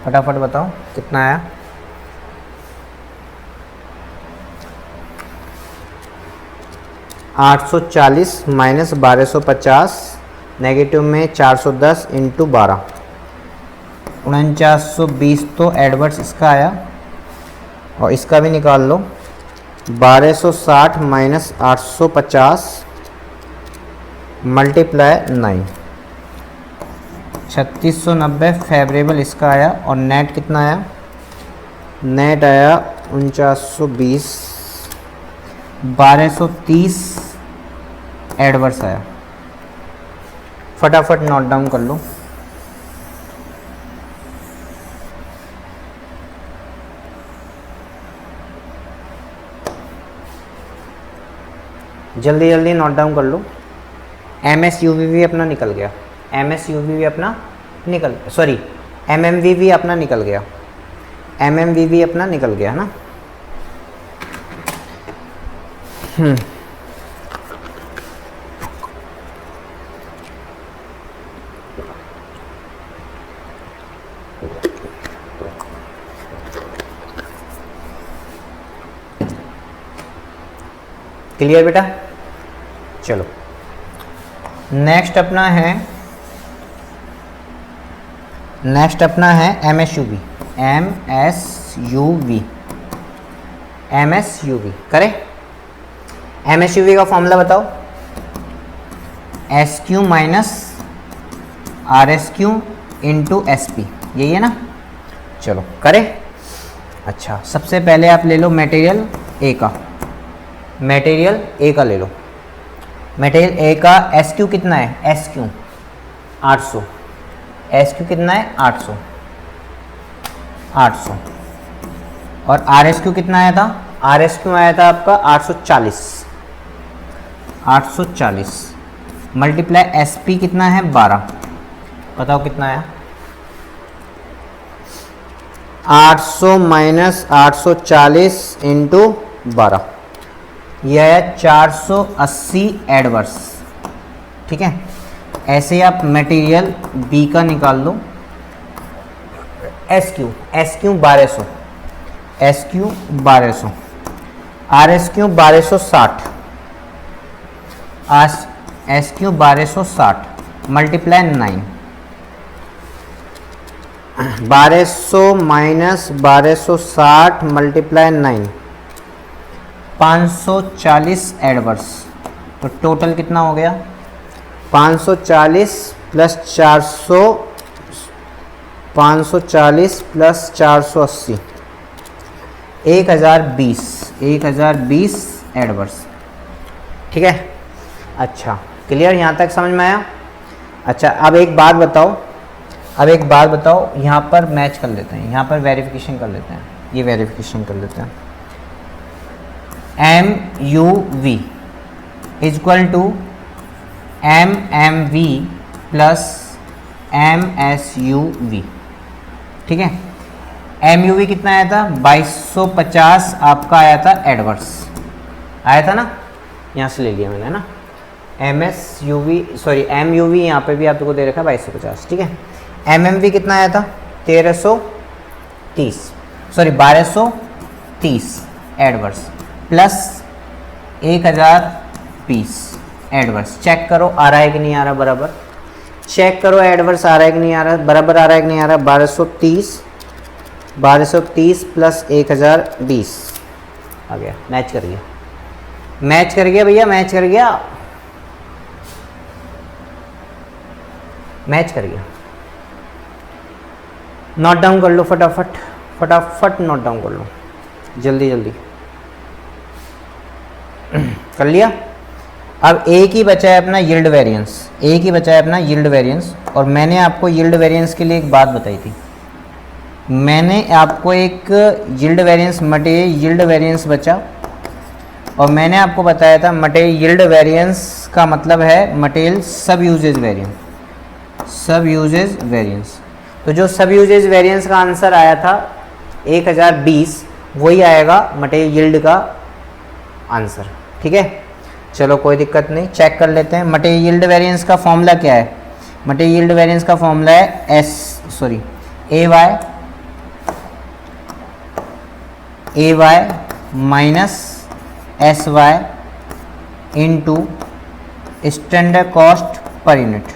फटाफट बताओ कितना आया। $840 माइनस 1250, नेगेटिव में 410 इंटू 12, 4920 तो एडवर्ड्स इसका आया, और इसका भी निकाल लो। 1260 माइनस 850 मल्टीप्लाई 9, 3690 फेवरेबल इसका आया। और नेट कितना आया, नेट आया 4920, 1230 एडवर्स आया। फटाफट नोट डाउन कर लो। जल्दी जल्दी नोट डाउन कर लो। MSUV भी अपना निकल गया, MSUV भी अपना निकल, सॉरी MMV भी अपना निकल गया, MMV भी अपना निकल गया है ना। क्लियर बेटा। चलो नेक्स्ट अपना है MSUV। MSUV करे। MSUV का फॉर्मूला बताओ। SQ minus RSQ into SP, यही है ना। चलो करे। अच्छा सबसे पहले आप ले लो मटेरियल A का, मटेरियल A का ले लो। मटेरियल A का SQ कितना है, SQ 800, SQ कितना है 800, और RSQ कितना आया था, RSQ आया था आपका 840 मल्टीप्लाई SP कितना है 12, बताओ कितना आया। 800 माइनस 840 इंटू 12, यह आया 480 एडवर्स। ठीक है, ऐसे ही आप मटेरियल B का निकाल लो। SQ 1200, SQ 1200, RSQ 1260, SQ 1260 multiply 9, 1200 minus 1260 multiply 9, 540 adverse. तो टोटल कितना हो गया, 540 प्लस 400, 540 प्लस 480, 1020 एडवर्स। ठीक है, अच्छा क्लियर, यहाँ तक समझ में आया। अच्छा अब एक बात बताओ, यहाँ पर मैच कर लेते हैं, यहाँ पर वेरिफिकेशन कर लेते हैं, ये वेरिफिकेशन कर लेते हैं। MUV equal to MMV plus MSUV। ठीक है, MUV कितना आया था 2250, आपका आया था एडवर्स, आया था ना, यहाँ से ले लिया मैंने ना। MUV यहाँ पे भी आपको दे रखा है 2250। ठीक है, MMV कितना आया था 1230 एडवर्स प्लस 1020 एडवर्स। चेक करो आ रहा है कि नहीं आ रहा, बराबर चेक करो एडवर्स आ रहा है कि नहीं आ रहा, बराबर आ रहा है कि नहीं आ रहा। 1230 प्लस 1020 आ गया, मैच कर गया भैया, मैच कर गया। नोट डाउन कर लो फटाफट नोट डाउन कर लो, जल्दी कर लिया। अब एक ही बचा है अपना यील्ड वेरिएंस, और मैंने आपको यील्ड वेरिएंस के लिए एक बात बताई थी। मैंने आपको एक मटेरियल यील्ड वेरिएंस बचा, और मैंने आपको बताया था मटेरियल यील्ड वेरिएंस का मतलब है मटेरियल सब यूजेज वेरिएंस। तो जो सब यूजेज वेरिएंस का आंसर आया था 1020, वही आएगा मटेरियल यील्ड का आंसर। ठीक है, चलो कोई दिक्कत नहीं, चेक कर लेते हैं। मटेरियल यील्ड वेरिएंस का फॉर्मूला क्या है? मटेरियल यील्ड वेरिएंस का फॉर्मूला है A Y minus S Y into standard cost per unit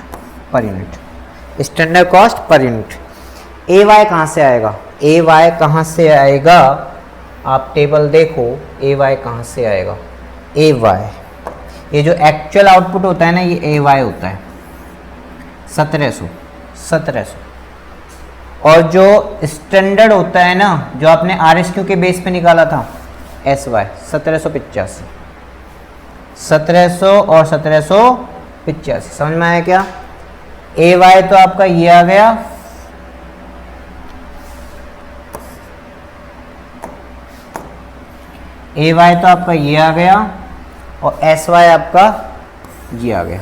standard cost per unit. A Y कहाँ से आएगा? ए वाई कहाँ से आएगा? आप टेबल देखो, ए वाई कहाँ से आएगा? ए वाई, ये जो एक्चुअल आउटपुट होता है ना, ये ए वाई होता है 1700। और जो स्टैंडर्ड होता है ना, जो आपने आरएसक्यू के बेस पे निकाला था, एस वाई 1785। 1700 और 1785 समझ में आया क्या? ए वाई तो आपका ये आ गया, ए वाई तो आपका ये आ गया, और एस वाई आपका ये आ गया।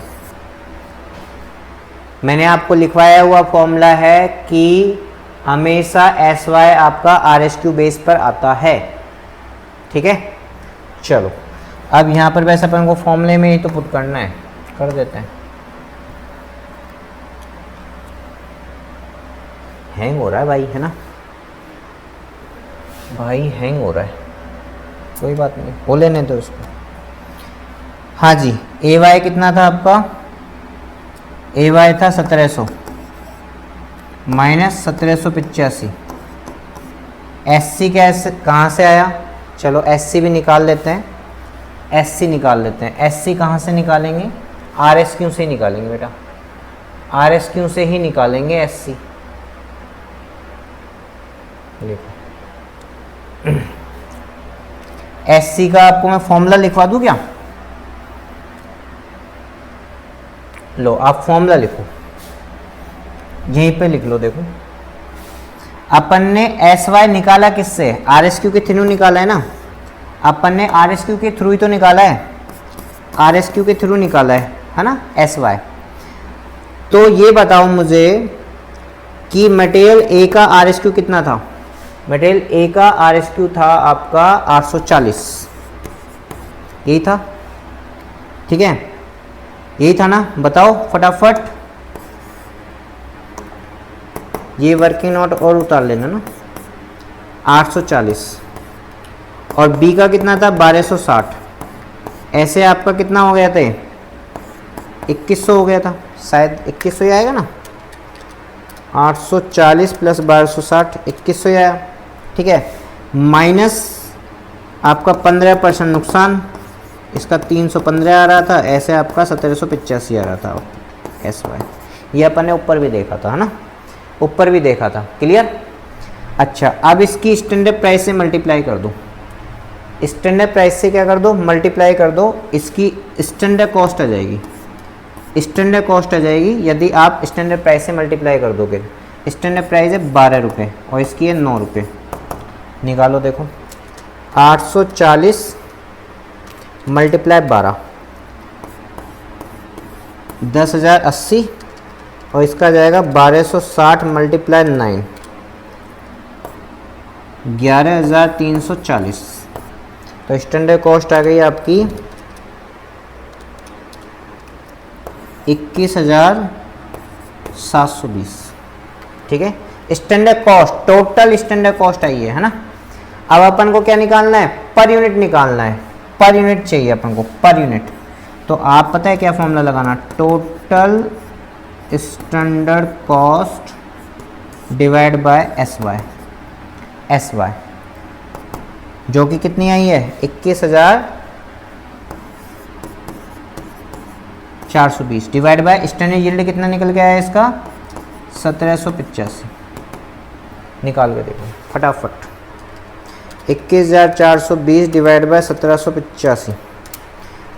मैंने आपको लिखवाया हुआ फॉर्मूला है कि हमेशा एस वाई आपका आर एस क्यू बेस पर आता है। ठीक है, चलो अब यहाँ पर वैसे अपन को फॉर्मूले में ही तो पुट करना है, कर देते हैं। हैंग हो रहा है भाई, है ना भाई, हैंग हो रहा है, कोई बात नहीं, हो लेने दो इसको। हाँ जी, ए वाई कितना था आपका? ए वाई था 1700 माइनस 1785। एस सी कैसे कहाँ से आया? चलो एस सी भी निकाल लेते हैं, एस सी निकाल लेते हैं। एस सी कहाँ से निकालेंगे? आर एस क्यू से ही निकालेंगे बेटा, आर एस क्यू से ही निकालेंगे एस सी। देखो एस सी का आपको मैं फॉर्मूला लिखवा दूं क्या? लो आप फॉर्मूला लिखो, यहीं पे लिख लो। देखो अपन ने एस वाई निकाला किससे? आर एस क्यू के थ्रू निकाला है ना। अपन ने आर एस क्यू के थ्रू ही तो निकाला है, आर एस क्यू के थ्रू निकाला है ना एस वाई। तो ये बताओ मुझे कि मटेरियल ए का आर एस क्यू कितना था? मटेरियल ए का आर एस क्यू था आपका 840, यही था। ठीक है, यही था ना, बताओ फटाफट। ये वर्किंग नोट और उतार लेना ना, 840। और बी का कितना था? 1260। ऐसे आपका कितना हो गया था? 2100 हो गया था, शायद 2100 ही आएगा ना। 840 प्लस 1260 2100 ही आया। ठीक है, माइनस आपका 15% नुकसान, इसका 315 आ रहा था, ऐसे आपका 1785 आ रहा था एस वाई। ये अपन ने ऊपर भी देखा था, है ना, ऊपर भी देखा था। क्लियर? अच्छा, अब इसकी स्टैंडर्ड प्राइस से मल्टीप्लाई कर दो। स्टैंडर्ड प्राइस से क्या कर दो? मल्टीप्लाई कर दो। इसकी स्टैंडर्ड कॉस्ट आ जाएगी, स्टैंडर्ड कॉस्ट आ जाएगी यदि आप स्टैंडर्ड प्राइस से मल्टीप्लाई कर दोगे। स्टैंडर्ड प्राइस है 12 रुपये और इसकी है 9 रुपये। निकालो, देखो 840 मल्टीप्लाई 12, 10,080, और इसका जाएगा 1260 मल्टीप्लाई 9, 11,340। तो स्टैंडर्ड कॉस्ट आ गई आपकी 21,720। ठीक है, standard cost, total standard cost आई है ना। अब अपन को क्या निकालना है? पर यूनिट निकालना है, पर यूनिट चाहिए अपन को, पर यूनिट। तो आप पता है क्या फॉर्मूला लगाना? Total standard cost divide by S Y, S Y जो कि कितनी आई है? 21,420 डिवाइड बाय स्टैंडर्ड यील्ड कितना निकल के आया इसका? 1785। निकाल के देखो फटाफट। 21,420 डिवाइड बाय 1785,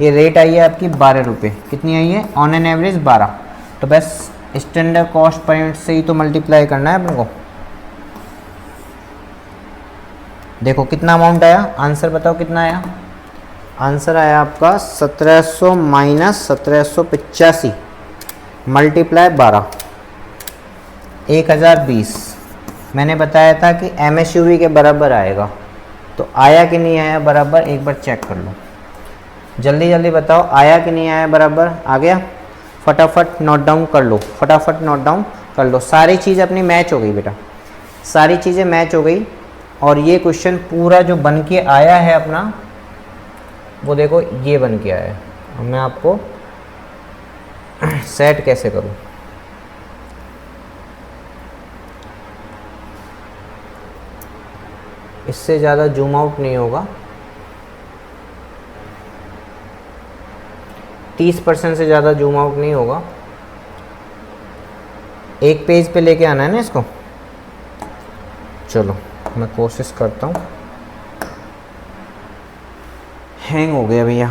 ये रेट आई है आपकी 12 रुपये। कितनी आई है? On an average 12। तो बस स्टैंडर्ड कॉस्ट पर यूनिट से ही तो मल्टीप्लाई करना है अपन को। देखो कितना अमाउंट आया, आंसर बताओ कितना आया? आंसर आया आपका 1700 माइनस 1785 मल्टीप्लाई 12, 1020। मैंने बताया था कि MSUV के बराबर आएगा, तो आया कि नहीं आया बराबर एक बार चेक कर लो, जल्दी जल्दी बताओ आया कि नहीं आया बराबर, आ गया? फटाफट नोट डाउन कर लो, फटाफट नोट डाउन कर लो। सारी चीज़ अपनी मैच हो गई बेटा, सारी चीज़ें मैच हो गई। और ये क्वेश्चन पूरा जो बन के आया है अपना, वो देखो ये बन के आया है। अब मैं आपको सेट कैसे करूं, इससे ज़्यादा जूम आउट नहीं होगा, 30% से ज़्यादा जूम आउट नहीं होगा। एक पेज पे लेके आना है ना इसको। चलो मैं कोशिश करता हूँ। हैंग हो गया भैया,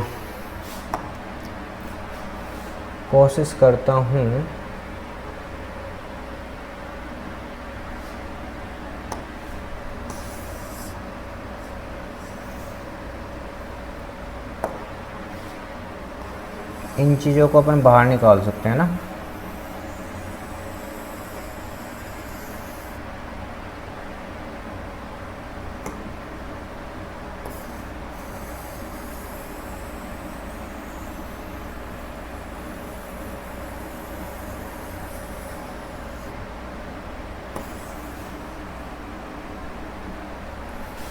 कोशिश करता हूँ। इन चीज़ों को अपन बाहर निकाल सकते हैं ना।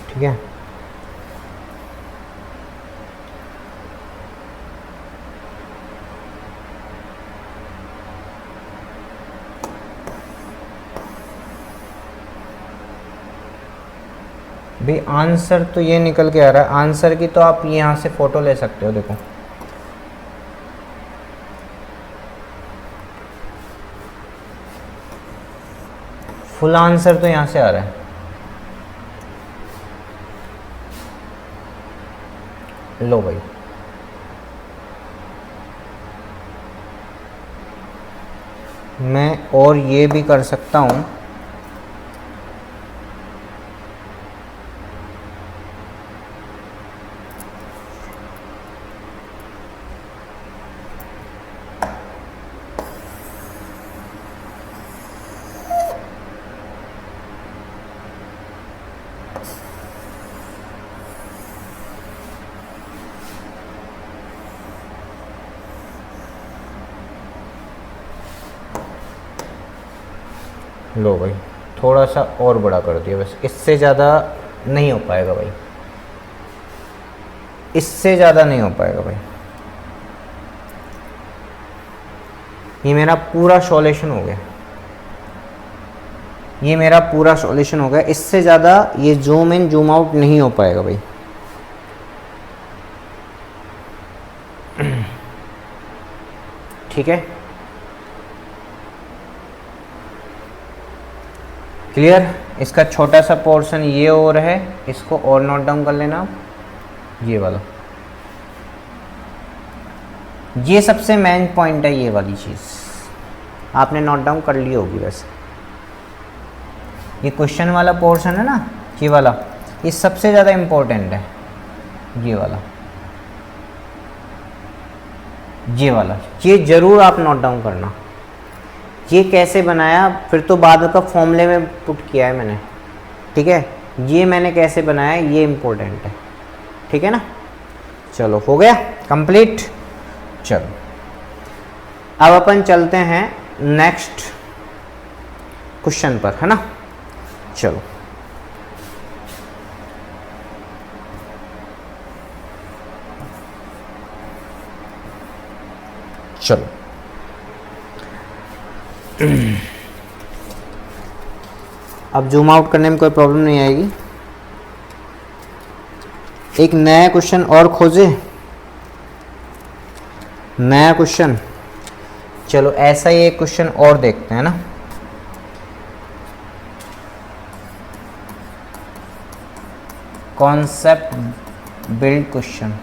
ठीक है, भाई आंसर तो ये निकल के आ रहा है। आंसर की तो आप यहाँ से फ़ोटो ले सकते हो, देखो फुल आंसर तो यहाँ से आ रहा है। लो भाई, मैं और ये भी कर सकता हूँ। लो भाई, थोड़ा सा और बड़ा कर दिया बस, इससे ज़्यादा नहीं हो पाएगा भाई, इससे ज़्यादा नहीं हो पाएगा भाई। ये मेरा पूरा सॉल्यूशन हो गया, ये मेरा पूरा सॉल्यूशन हो गया। इससे ज़्यादा ये जूम इन जूम आउट नहीं हो पाएगा भाई। ठीक है, क्लियर? इसका छोटा सा पोर्शन ये और है, इसको और नोट डाउन कर लेना। ये वाला, ये सबसे मेन पॉइंट है, ये वाली चीज़ आपने नोट डाउन कर ली होगी वैसे। ये क्वेश्चन वाला पोर्शन है ना, ये वाला, ये सबसे ज़्यादा इम्पोर्टेंट है। ये वाला, ये वाला, ये ज़रूर आप नोट डाउन करना। ये कैसे बनाया, फिर तो बाद का फॉर्मूले में पुट किया है मैंने। ठीक है, ये मैंने कैसे बनाया ये इम्पोर्टेंट है। ठीक है ना, चलो हो गया कंप्लीट। चलो अब अपन चलते हैं नेक्स्ट क्वेश्चन पर, है ना। चलो चलो अब जूम आउट करने में कोई प्रॉब्लम नहीं आएगी। एक नया क्वेश्चन और खोजे, नया क्वेश्चन। चलो ऐसा ही एक क्वेश्चन और देखते हैं ना। Concept build question.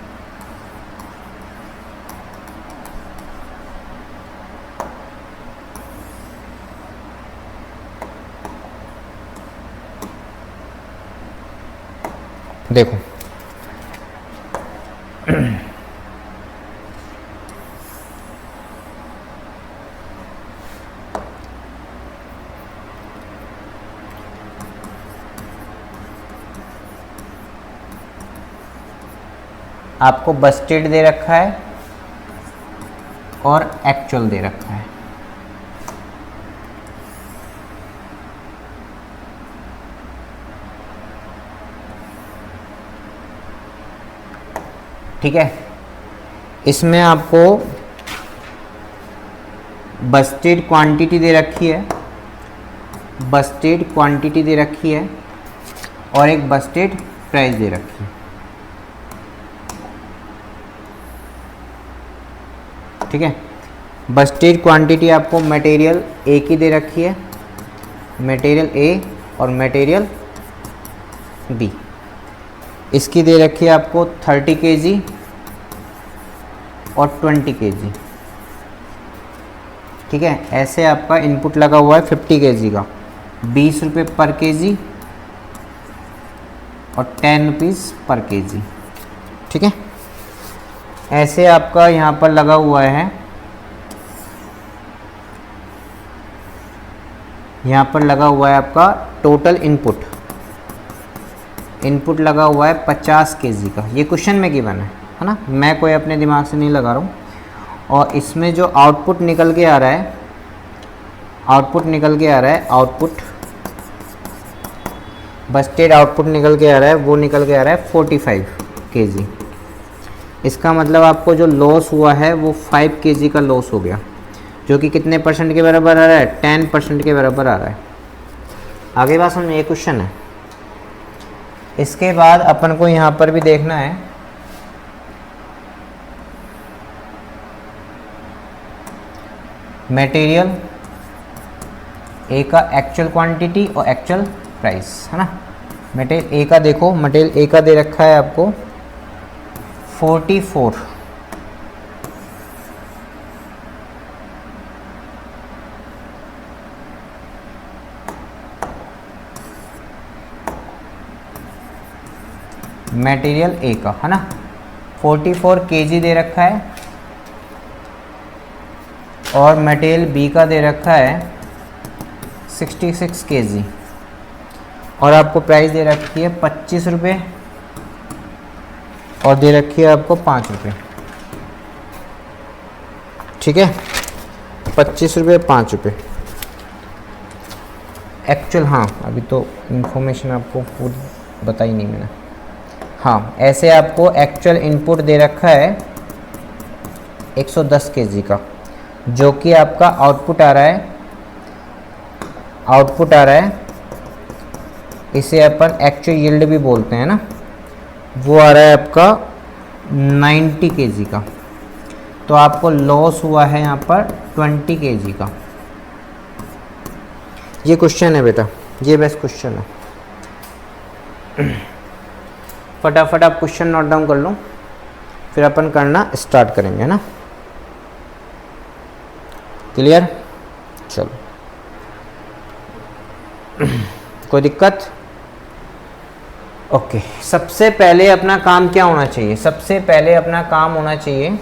देखो आपको बस्टेड दे रखा है और एक्चुअल दे रखा है। ठीक है, इसमें आपको बस्टेड क्वांटिटी दे रखी है, बस्टेड क्वांटिटी दे रखी है और एक बस्टेड प्राइस दे रखी है। ठीक है, बस्टेड क्वांटिटी आपको मटेरियल ए की दे रखी है, मटेरियल ए और मटेरियल बी, इसकी दे रखी है आपको 30 kg और 20 kg। ठीक है, ऐसे आपका इनपुट लगा हुआ है 50 kg का, 20 रुपये पर kg और 10 रुपीज़ पर kg। ठीक है, ऐसे आपका यहाँ पर लगा हुआ है, यहाँ पर लगा हुआ है आपका टोटल इनपुट, इनपुट लगा हुआ है 50 kg का। ये क्वेश्चन में गिवन है ना, मैं कोई अपने दिमाग से नहीं लगा रहा हूँ। और इसमें जो आउटपुट निकल के आ रहा है, आउटपुट निकल के आ रहा है, आउटपुट बस्टेड आउटपुट निकल के आ रहा है, वो निकल के आ रहा है 45 kg। इसका मतलब आपको जो लॉस हुआ है वो 5 kg का लॉस हो गया, जो कि कितने परसेंट के बराबर आ रहा है, 10% के बराबर आ रहा है। आगे बात समझ, ये क्वेश्चन है। इसके बाद अपन को यहाँ पर भी देखना है, मटेरियल ए का एक्चुअल क्वांटिटी और एक्चुअल प्राइस, है ना। मटेरियल ए का देखो, मटेरियल ए का दे रखा है आपको 44, मटेरियल ए का, है ना, 44 kg दे रखा है और मटेरियल बी का दे रखा है 66 kg और आपको प्राइस दे रखी है 25 रुपये और दे रखी है आपको 5 रुपये। ठीक है, 25 रुपये 5 रुपये एक्चुअल। हाँ, अभी तो इन्फॉर्मेशन आपको पूरी बताई नहीं मैंने। हाँ, ऐसे आपको एक्चुअल इनपुट दे रखा है 110 kg का, जो कि आपका आउटपुट आ रहा है, आउटपुट आ रहा है, इसे अपन एक्चुअल यील्ड भी बोलते हैं ना, वो आ रहा है आपका 90 kg का। तो आपको लॉस हुआ है यहाँ पर 20 kg का। ये क्वेश्चन है बेटा, ये बेस्ट क्वेश्चन है। फटाफट आप क्वेश्चन नोट डाउन कर लो, फिर अपन करना स्टार्ट करेंगे, है ना। क्लियर, चलो। कोई दिक्कत? ओके, सबसे पहले अपना काम क्या होना चाहिए? सबसे पहले अपना काम होना चाहिए,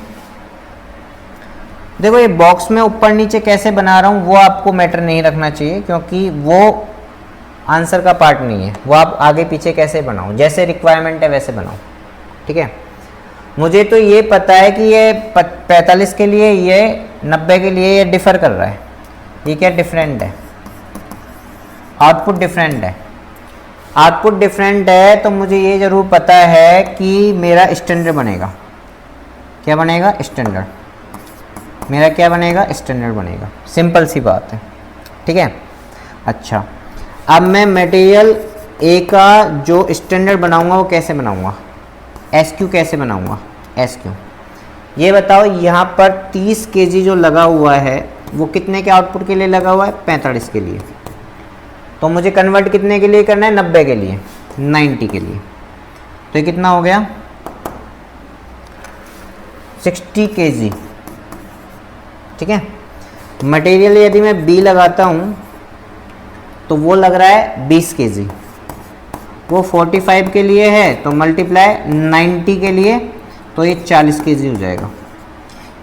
देखो ये बॉक्स में ऊपर नीचे कैसे बना रहा हूँ वो आपको मैटर नहीं रखना चाहिए, क्योंकि वो आंसर का पार्ट नहीं है। वो आप आगे पीछे कैसे बनाओ, जैसे रिक्वायरमेंट है वैसे बनाओ। ठीक है, मुझे तो ये पता है कि ये 45 के लिए, ये 90 के लिए ये डिफ़र कर रहा है। ये क्या डिफरेंट है, आउटपुट डिफरेंट है। आउटपुट डिफरेंट है तो मुझे ये ज़रूर पता है कि मेरा स्टैंडर्ड बनेगा। क्या बनेगा? स्टैंडर्ड। मेरा क्या बनेगा? स्टैंडर्ड बनेगा। सिंपल सी बात है। ठीक है, अच्छा अब मैं मटेरियल ए का जो स्टैंडर्ड बनाऊंगा वो कैसे बनाऊंगा? एस क्यू कैसे बनाऊंगा? S Q. ये बताओ, यहाँ पर 30 kg जो लगा हुआ है वो कितने के आउटपुट के लिए लगा हुआ है? 45 के लिए। तो मुझे कन्वर्ट कितने के लिए करना है? 90 के लिए, 90 के लिए। तो ये कितना हो गया? 60 kg। ठीक है, मटेरियल यदि मैं बी लगाता हूँ तो वो लग रहा है 20 kg। वो 45 के लिए है तो मल्टीप्लाई 90 के लिए, तो ये 40 kg हो जाएगा।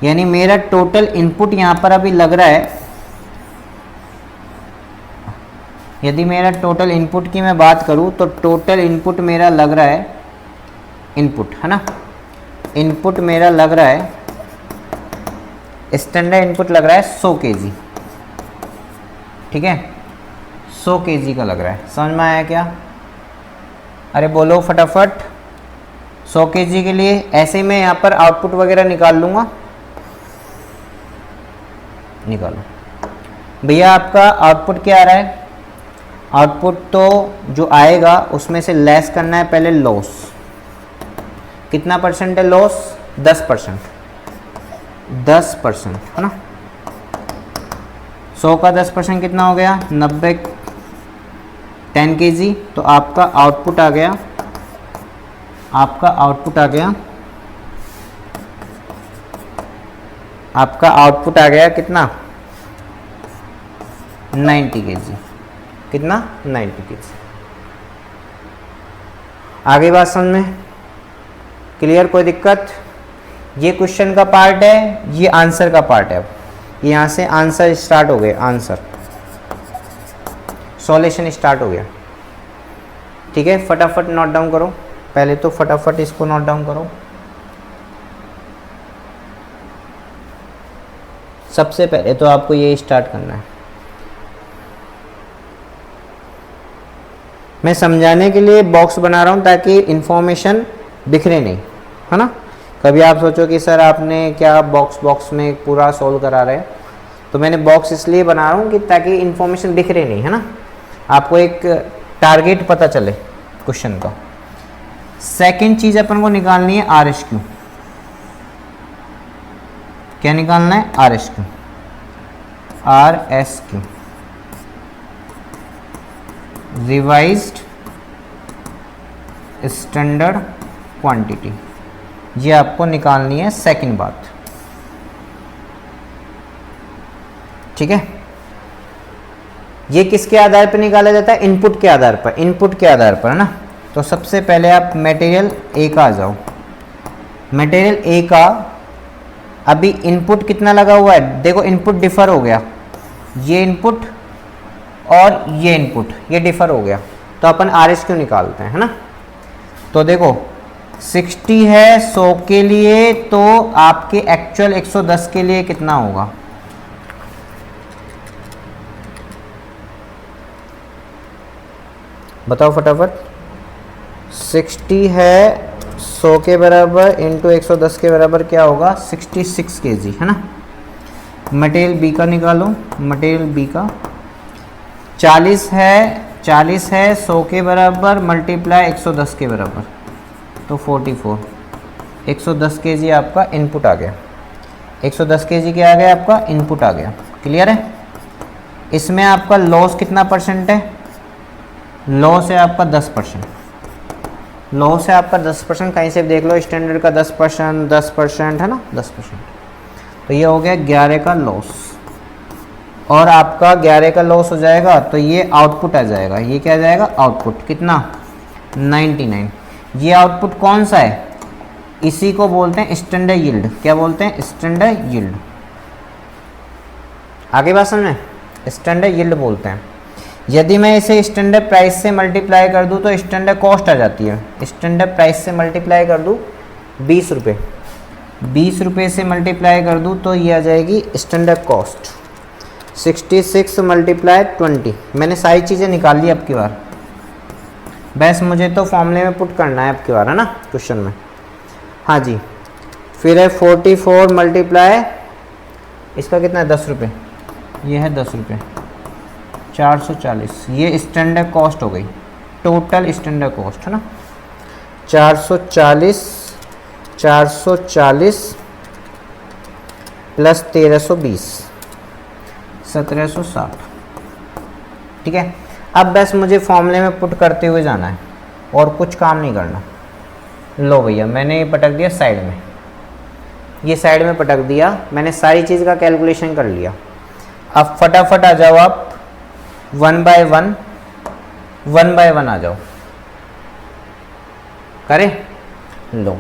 यानी मेरा टोटल इनपुट यहाँ पर अभी लग रहा है, यदि मेरा टोटल इनपुट की मैं बात करूँ तो टोटल इनपुट मेरा लग रहा है, इनपुट है ना, इनपुट मेरा लग रहा है, स्टैंडर्ड इनपुट लग रहा है 100 kg, ठीक है, 100 kg का लग रहा है। समझ में आया क्या? अरे बोलो फटाफट। 100 kg के लिए ऐसे मैं यहाँ पर आउटपुट वगैरह निकाल लूँगा, निकालो भैया। आपका आउटपुट क्या आ रहा है? आउटपुट तो जो आएगा उसमें से लेस करना है पहले लॉस। कितना परसेंट है लॉस? 10%, 10% है ना। 100 का 10% कितना हो गया? 90, 10 kg। तो आपका आउटपुट आ गया, आपका आउटपुट आ गया, आपका आउटपुट आ गया कितना? 90 kg। कितना? 90 kg। आगे बात समझ में क्लियर? कोई दिक्कत? ये क्वेश्चन का पार्ट है, ये आंसर का पार्ट है। अब यहाँ से आंसर स्टार्ट हो गया, आंसर सॉल्यूशन स्टार्ट हो गया, ठीक है। फटाफट नोट डाउन करो, पहले तो फटाफट इसको नोट डाउन करो। सबसे पहले तो आपको ये स्टार्ट करना है। मैं समझाने के लिए बॉक्स बना रहा हूँ ताकि इंफॉर्मेशन बिखरे नहीं, है ना। कभी आप सोचो कि सर आपने क्या बॉक्स में पूरा सोल्व करा रहे हैं, तो मैंने बॉक्स इसलिए बना रहा हूँ कि ताकि इंफॉर्मेशन बिखरे नहीं, है ना। आपको एक टारगेट पता चले क्वेश्चन का। सेकंड चीज़ अपन को निकालनी है RSQ। क्या निकालना है? RSQ, RSQ, revised standard quantity. ये आपको निकालनी है सेकंड बात, ठीक है। ये किसके आधार पर निकाला जाता है? इनपुट के आधार पर, इनपुट के आधार पर, है ना। तो सबसे पहले आप मटेरियल A का आ जाओ। मटेरियल A का अभी इनपुट कितना लगा हुआ है? देखो इनपुट डिफर हो गया, ये इनपुट और ये इनपुट ये डिफर हो गया, तो अपन RSQ निकालते हैं, है ना। तो देखो 60 है 100 के लिए, तो आपके एक्चुअल 110 के लिए कितना होगा? बताओ फटाफट। 60 है 100 के बराबर इंटू 110 के बराबर क्या होगा? 66 kg, है ना। मटेरियल B का निकालो, मटेरियल B का 40 है 100 के बराबर मल्टीप्लाई 110 के बराबर, तो 44। 110 kg आपका इनपुट आ गया, 110 kg क्या आ गया? आपका इनपुट आ गया। क्लियर है? इसमें आपका लॉस कितना परसेंट है? लॉस है आपका 10%। लॉस है आपका 10%, कहीं से देख लो, स्टैंडर्ड का 10%, 10% है ना, 10%। तो ये हो गया 11 का लॉस, और आपका 11 का लॉस हो जाएगा तो ये आउटपुट आ जाएगा। ये क्या आ जाएगा? आउटपुट कितना? 99। ये आउटपुट कौन सा है? इसी को बोलते हैं स्टैंडर्ड यील्ड। क्या बोलते हैं? Standard yield. आगे बात समझे? स्टैंडर्ड यील्ड बोलते हैं। यदि मैं इसे स्टैंडर्ड प्राइस से मल्टीप्लाई कर दूं तो स्टैंडर्ड कॉस्ट आ जाती है। स्टैंडर्ड प्राइस से मल्टीप्लाई कर दूं 20 रुपये, 20 रुपये से मल्टीप्लाई कर दूं तो ये आ जाएगी स्टैंडर्ड कॉस्ट। 66 मल्टीप्लाई 20। मैंने सारी चीज़ें निकाल ली अब की बार, बस मुझे तो फॉर्मूले में पुट करना है अब की बार, है ना, क्वेश्चन में। हाँ जी, फिर है 44 मल्टीप्लाई, इसका कितना है? 10 रुपये। ये है 10 रुपये, 440। ये स्टैंडर्ड कॉस्ट हो गई, टोटल स्टैंडर्ड कॉस्ट, है ना। 440 प्लस 1320, 1760। ठीक है, अब बस मुझे फॉर्मूले में पुट करते हुए जाना है और कुछ काम नहीं करना। लो भैया, मैंने ये पटक दिया साइड में, ये साइड में पटक दिया, मैंने सारी चीज़ का कैलकुलेशन कर लिया। अब फटाफट आ जाओ आप 1 बाय 1 आ जाओ, करें? लो,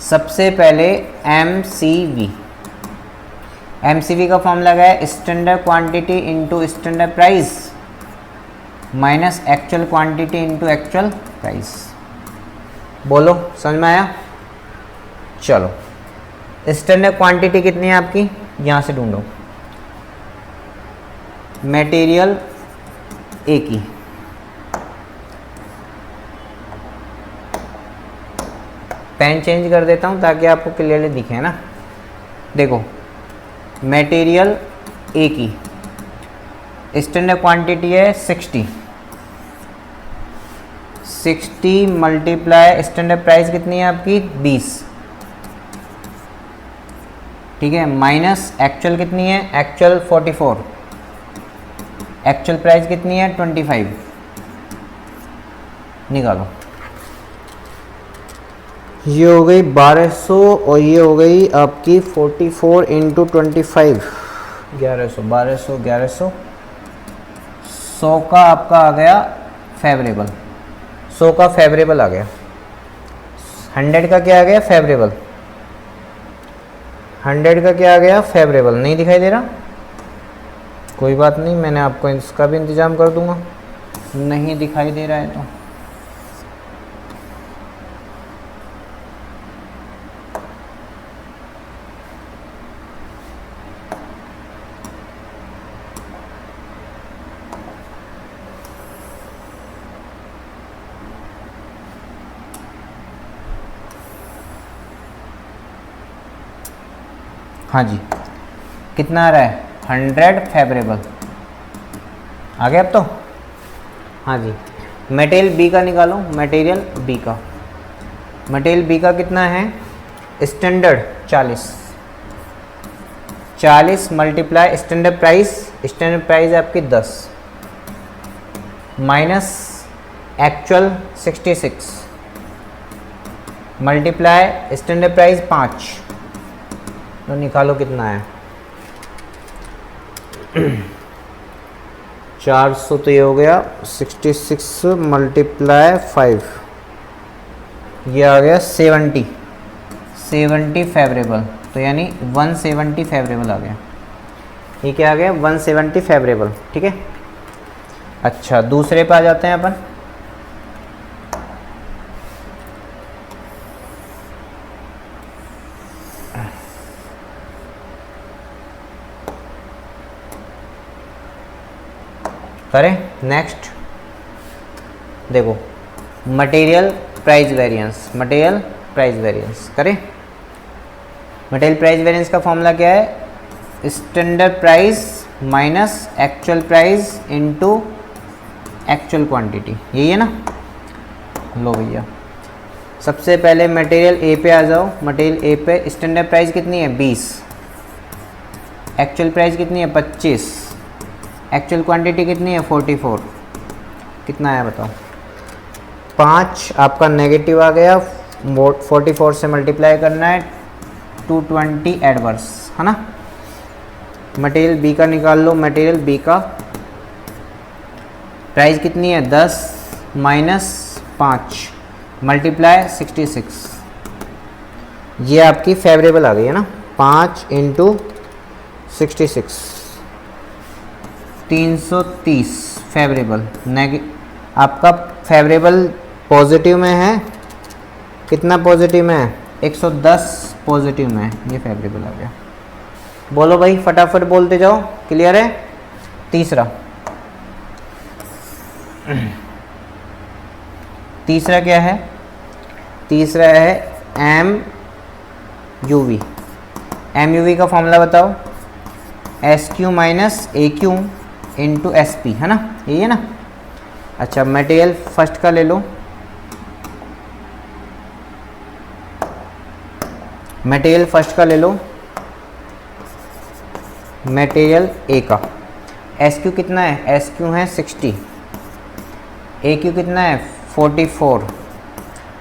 सबसे पहले एमसीवी का फॉर्मूला है standard quantity into standard price. Minus actual quantity into actual price. बोलो समझ में आया? चलो स्टैंडर्ड क्वांटिटी कितनी है आपकी, यहाँ से ढूंढो। मटेरियल ए की पेन चेंज कर देता हूँ ताकि आपको क्लियरली दिखे ना। देखो मटेरियल ए की स्टैंडर्ड क्वांटिटी है 60 मल्टीप्लाई स्टैंडर्ड प्राइस कितनी है आपकी 20, ठीक है, माइनस एक्चुअल कितनी है, एक्चुअल 44, एक्चुअल प्राइस कितनी है 25, निकालो। ये हो गई 1200 और ये हो गई आपकी 44 इंटू 25, 1100, 1200 1100, 100 का आपका आ गया फेवरेबल, 100 का फेवरेबल आ गया, 100 का क्या आ गया फेवरेबल, 100 का क्या आ गया फेवरेबल। नहीं दिखाई दे रहा, कोई बात नहीं, मैंने आपको इसका भी इंतज़ाम कर दूंगा। नहीं दिखाई दे रहा है तो हाँ जी, कितना आ रहा है 100 फेवरेबल आ गया अब तो। हाँ जी, मटेरियल बी का निकालो, मटेरियल बी का, मटेरियल बी का कितना है स्टैंडर्ड 40 मल्टीप्लाई स्टैंडर्ड प्राइस आपकी 10 minus actual 66 multiply standard price 5, तो निकालो कितना है 400, तो ये हो गया 66 मल्टीप्लाई 5, ये आ गया 70 फेवरेबल, तो यानी 170 फेवरेबल आ गया। ये क्या आ गया 170 फेवरेबल, ठीक है। अच्छा दूसरे पे आ जाते हैं अपन। करें नेक्स्ट, देखो material price variance, material price variance करें। मटेरियल प्राइस वेरिएंस का फॉर्मूला क्या है, standard price minus actual price into actual quantity, यही है ना। लो भैया सबसे पहले मटेरियल ए पे आ जाओ, मटेरियल ए पे स्टैंडर्ड प्राइस कितनी है 20, एक्चुअल प्राइस कितनी है 25, एक्चुअल क्वांटिटी कितनी है 44, कितना है बताओ 5, आपका नेगेटिव आ गया, 44 से मल्टीप्लाई करना है 220 एडवर्स है ना। मटेरियल बी का निकाल लो, मटेरियल बी का प्राइस कितनी है 10 माइनस 5 मल्टीप्लाई 66, ये आपकी फेवरेबल आ गई है ना, 5 इंटू 66 330 फेवरेबल, आपका फेवरेबल पॉजिटिव में है, कितना पॉजिटिव में है 110 पॉजिटिव में है, ये फेवरेबल आ गया। बोलो भाई फटाफट बोलते जाओ, क्लियर है। तीसरा क्या है, तीसरा है एम यू वी का फॉर्मूला बताओ, S Q minus A Q into S P, है ना, यही है ना। अच्छा मटेरियल फर्स्ट का ले लो, मटेरियल फर्स्ट का ले लो, मटेरियल ए का एस क्यू कितना है, एस क्यू है 60, ए क्यू कितना है 44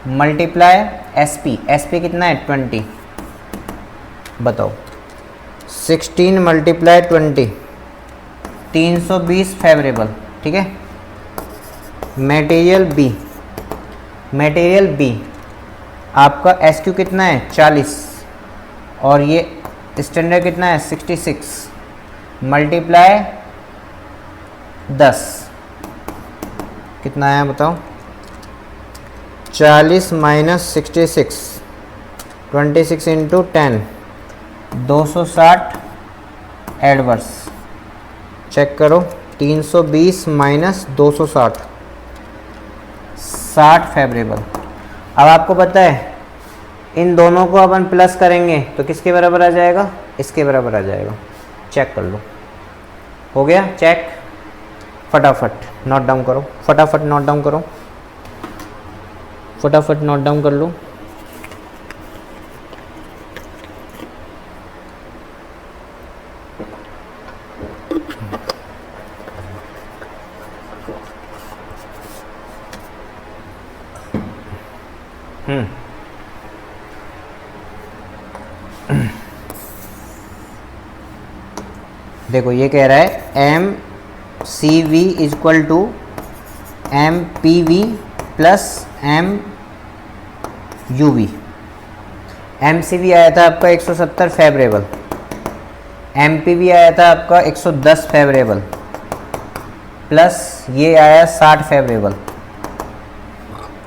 मल्टीप्लाई एस पी कितना है 20, बताओ 16 मल्टीप्लाई 20 320 फेवरेबल, ठीक है। मटेरियल बी आपका एस क्यू कितना है 40 और ये स्टैंडर्ड कितना है 66 मल्टीप्लाई 10 कितना आया बताओ? 40 माइनस 66, 26 इंटू 10, 260 एडवर्स। चेक करो, 320 माइनस 260, 60 फेवरेबल। अब आपको पता है इन दोनों को अपन प्लस करेंगे तो किसके बराबर आ जाएगा? इसके बराबर आ जाएगा। चेक कर लो, हो गया चेक। फटाफट नोट डाउन करो, फटाफट नोट डाउन करो, फटाफट नोट डाउन कर लो। देखो ये कह रहा है M C V is equal to M P V plus M U V. M C V आया था आपका 170 फेवरेबल, एम पी वी आया था आपका 110 फेवरेबल, प्लस ये आया 60 फेवरेबल।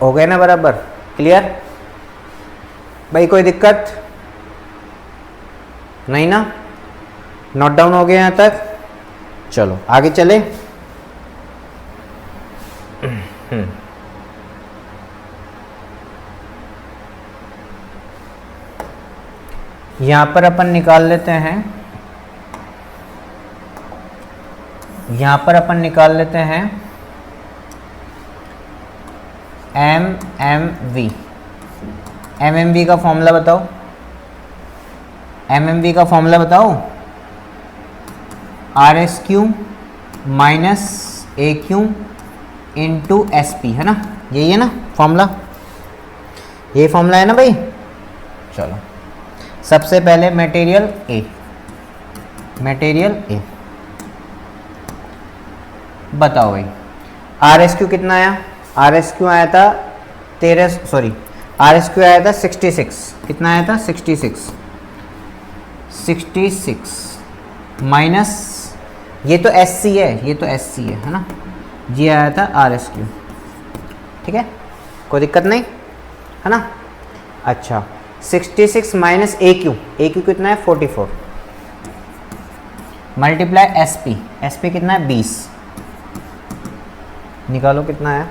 हो गए ना बराबर? क्लियर भाई? कोई दिक्कत नहीं ना? नोट डाउन हो गया यहाँ तक? चलो आगे चले। यहाँ पर अपन निकाल लेते हैं, यहाँ पर अपन निकाल लेते हैं M M V. M M V का फॉर्मूला बताओ, एम एम वी का फॉर्मूला बताओ। R S Q minus A Q into S P, है ना? यही है ना फॉर्मूला? ये फॉर्मूला है ना भाई? चलो सबसे पहले मटेरियल ए, मटेरियल ए बताओ भाई। आर एस क्यू कितना आया? आर एस क्यू आया था 13, सॉरी आर एस क्यू आया था 66। कितना आया था? 66। 66 माइनस ये तो एस सी है, ये तो एस सी है ना? ये आया था आर एस क्यू। ठीक है, कोई दिक्कत नहीं है ना? अच्छा 66 minus A Q, A Q कितना है? 44 multiply S P, S P कितना है? 20। निकालो कितना है?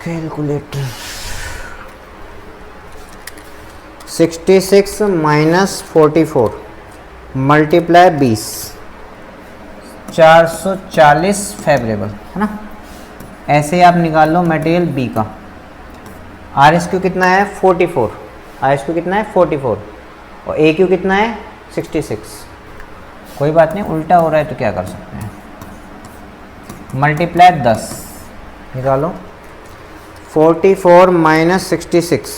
कैलकुलेटर। 66 माइनस 44 मल्टीप्लाई 20, 440 फेवरेबल, है ना? ऐसे ही आप निकाल लो मटेरियल बी का। आर एस क्यू कितना है? 44। आर एस क्यू कितना है? 44 और ए क्यू कितना है? 66। कोई बात नहीं, उल्टा हो रहा है तो क्या कर सकते हैं? मल्टीप्लाई 10 निकालो। 44 माइनस 66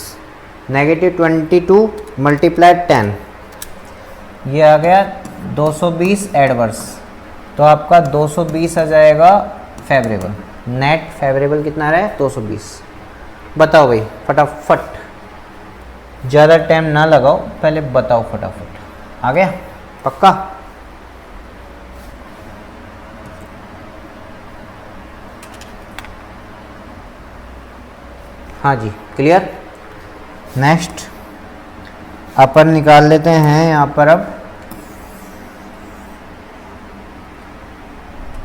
नेगेटिव 22 मल्टीप्लाई 10, ये आ गया 220 एडवर्स। तो आपका 220 आ जाएगा फेवरेबल। नेट फेवरेबल कितना आ रहा है? 220। बताओ भाई फटाफट, ज़्यादा टाइम ना लगाओ, पहले बताओ फटाफट। आ गया? पक्का? हाँ जी क्लियर। नेक्स्ट अपन निकाल लेते हैं यहाँ पर अब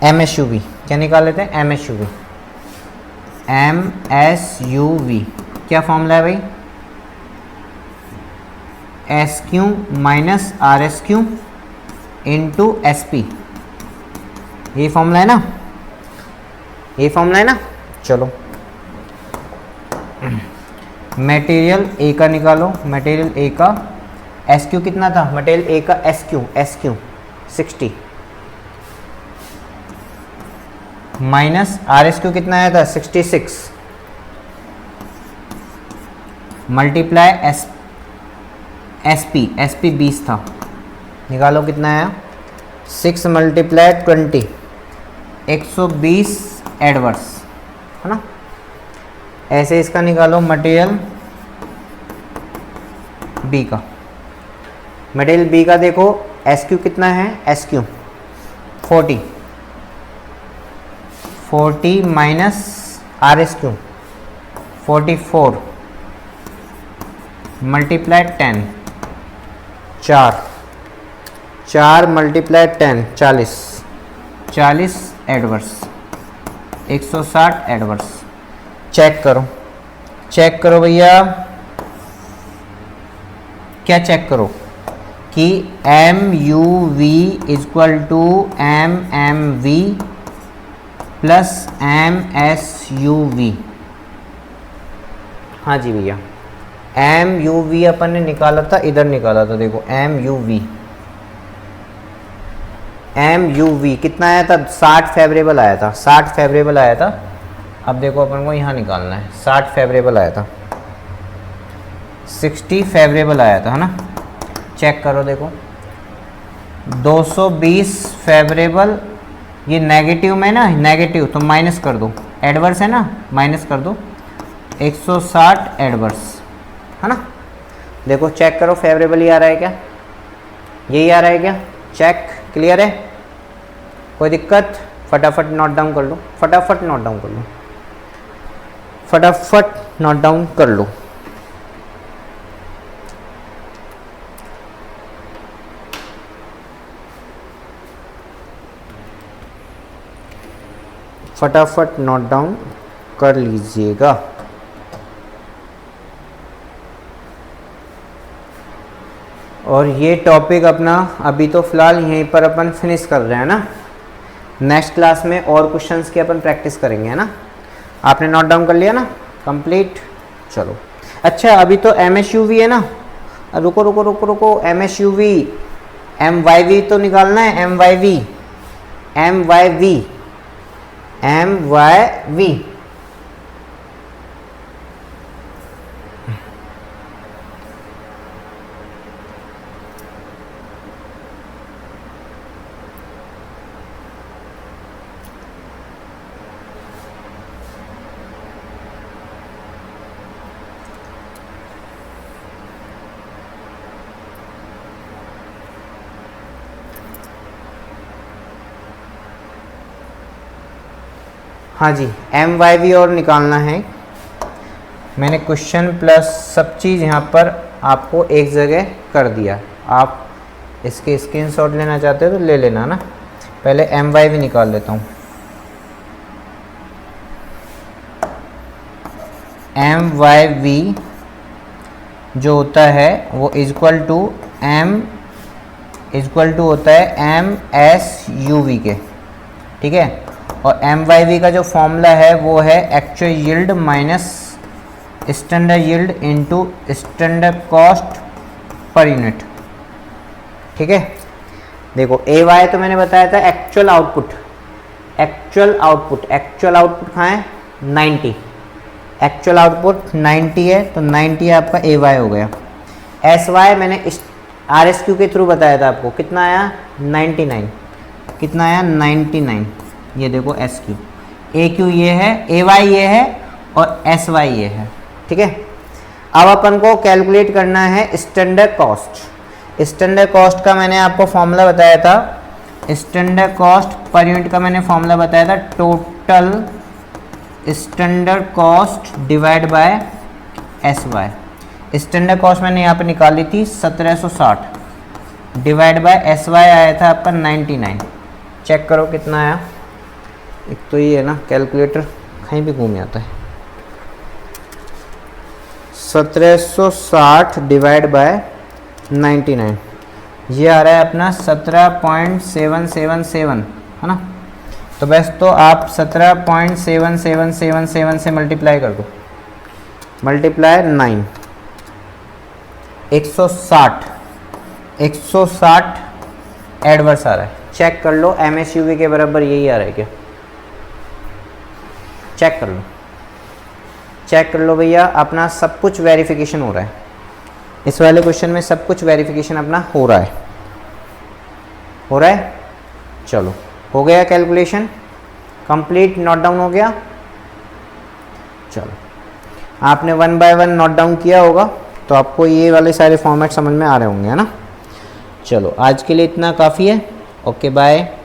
एम एस यू वी। क्या निकाल लेते हैं? M S U V. M S U V क्या फॉर्मूला है भाई? S Q minus R S Q into S P. ये फॉर्मूला है ना? ये फॉर्मूला है ना? चलो मटेरियल ए का निकालो। मटेरियल ए का एस क्यू कितना था? मटेरियल ए का S Q 60 minus R S Q कितना आया था? 66 मल्टीप्लाई एस पी 20 था। निकालो कितना आया? 6 मल्टीप्लाई 20 120 एडवर्स, है ना? ऐसे इसका निकालो मटेरियल बी का। मटेरियल बी का देखो एस क्यू कितना है? S Q 40 40 minus RSQ 44 multiply 10 4 multiply 10 40 adverse 160 adverse. Check करो भैया, क्या चेक करो कि MUV equal to MMV plus MSUV। हाँ जी भैया, MUV अपन ने निकाला था, इधर निकाला था, देखो MUV कितना आया था, 60 फेवरेबल आया था, 60 फेवरेबल आया था। अब देखो अपन को यहाँ निकालना है, 60 फेवरेबल आया था, 60 फेवरेबल आया था, है ना। चेक करो, देखो 220 फेवरेबल, ये नेगेटिव में ना, नेगेटिव तो माइनस कर दो, एडवर्स है ना, माइनस कर दो, 160 एडवर्स, है ना। देखो चेक करो फेवरेबल ही आ रहा है क्या, यही आ रहा है क्या, चेक क्लियर है, कोई दिक्कत, फटाफट नोट डाउन कर लो, फटाफट नोट डाउन कर लो, फटाफट नोट डाउन कर लो। फटाफट नोट डाउन कर लीजिएगा। और ये टॉपिक अपना अभी तो फ़िलहाल यहीं पर अपन फिनिश कर रहे हैं ना, नेक्स्ट क्लास में और क्वेश्चंस की अपन प्रैक्टिस करेंगे, है ना। आपने नोट डाउन कर लिया ना, कंप्लीट। चलो अच्छा, अभी तो MSUV है ना, रुको रुको रुको रुको, MSUV MYV तो निकालना है, MYV। हाँ जी, MYV और निकालना है। मैंने क्वेश्चन प्लस सब चीज़ यहाँ पर आपको एक जगह कर दिया, आप इसके स्क्रीनशॉट लेना चाहते हो तो ले लेना ना। पहले MYV निकाल लेता हूँ। MYV जो होता है वो इक्वल टू होता है MSUV के, ठीक है। और MYV का जो फॉर्मूला है वो है actual yield minus standard yield into standard cost per unit, ठीक है। देखो AY तो मैंने बताया था एक्चुअल आउटपुट कहाँ है, 90, एक्चुअल आउटपुट 90 है, तो 90 आपका AY हो गया। SY मैंने RSQ के थ्रू बताया था आपको, कितना आया 99, कितना आया 99, ये देखो SQ, AQ ये है, AY ये है और SY ये है, ठीक है। अब अपन को कैलकुलेट करना है स्टैंडर्ड कॉस्ट। स्टैंडर्ड कॉस्ट का मैंने आपको फॉर्मूला बताया था, स्टैंडर्ड कॉस्ट पर यूनिट का मैंने फॉर्मूला बताया था, total standard cost divide bye SY। Standard cost मैंने यहाँ पे निकाली थी 1760 डिवाइड बाय SY आया था आपका 99। चेक करो कितना आया, एक तो ये है ना कैलकुलेटर कहीं भी घूम जाता है, 1760 डिवाइड बाय 99, ये आ रहा है अपना 17.777, है ना। तो बस तो आप 17.7777 से मल्टीप्लाई कर दो, मल्टीप्लाई 9, 160 एडवर्स आ रहा है। चेक कर लो MSUV के बराबर यही आ रहा है क्या, चेक कर लो भैया, अपना सब कुछ वेरिफिकेशन हो रहा है, इस वाले क्वेश्चन में सब कुछ वेरिफिकेशन अपना हो रहा है। चलो हो गया कैलकुलेशन कंप्लीट, नोट डाउन हो गया। चलो आपने 1 बाय 1 नोट डाउन किया होगा तो आपको ये वाले सारे फॉर्मेट समझ में आ रहे होंगे, है ना। चलो आज के लिए इतना काफ़ी है, ओके बाय।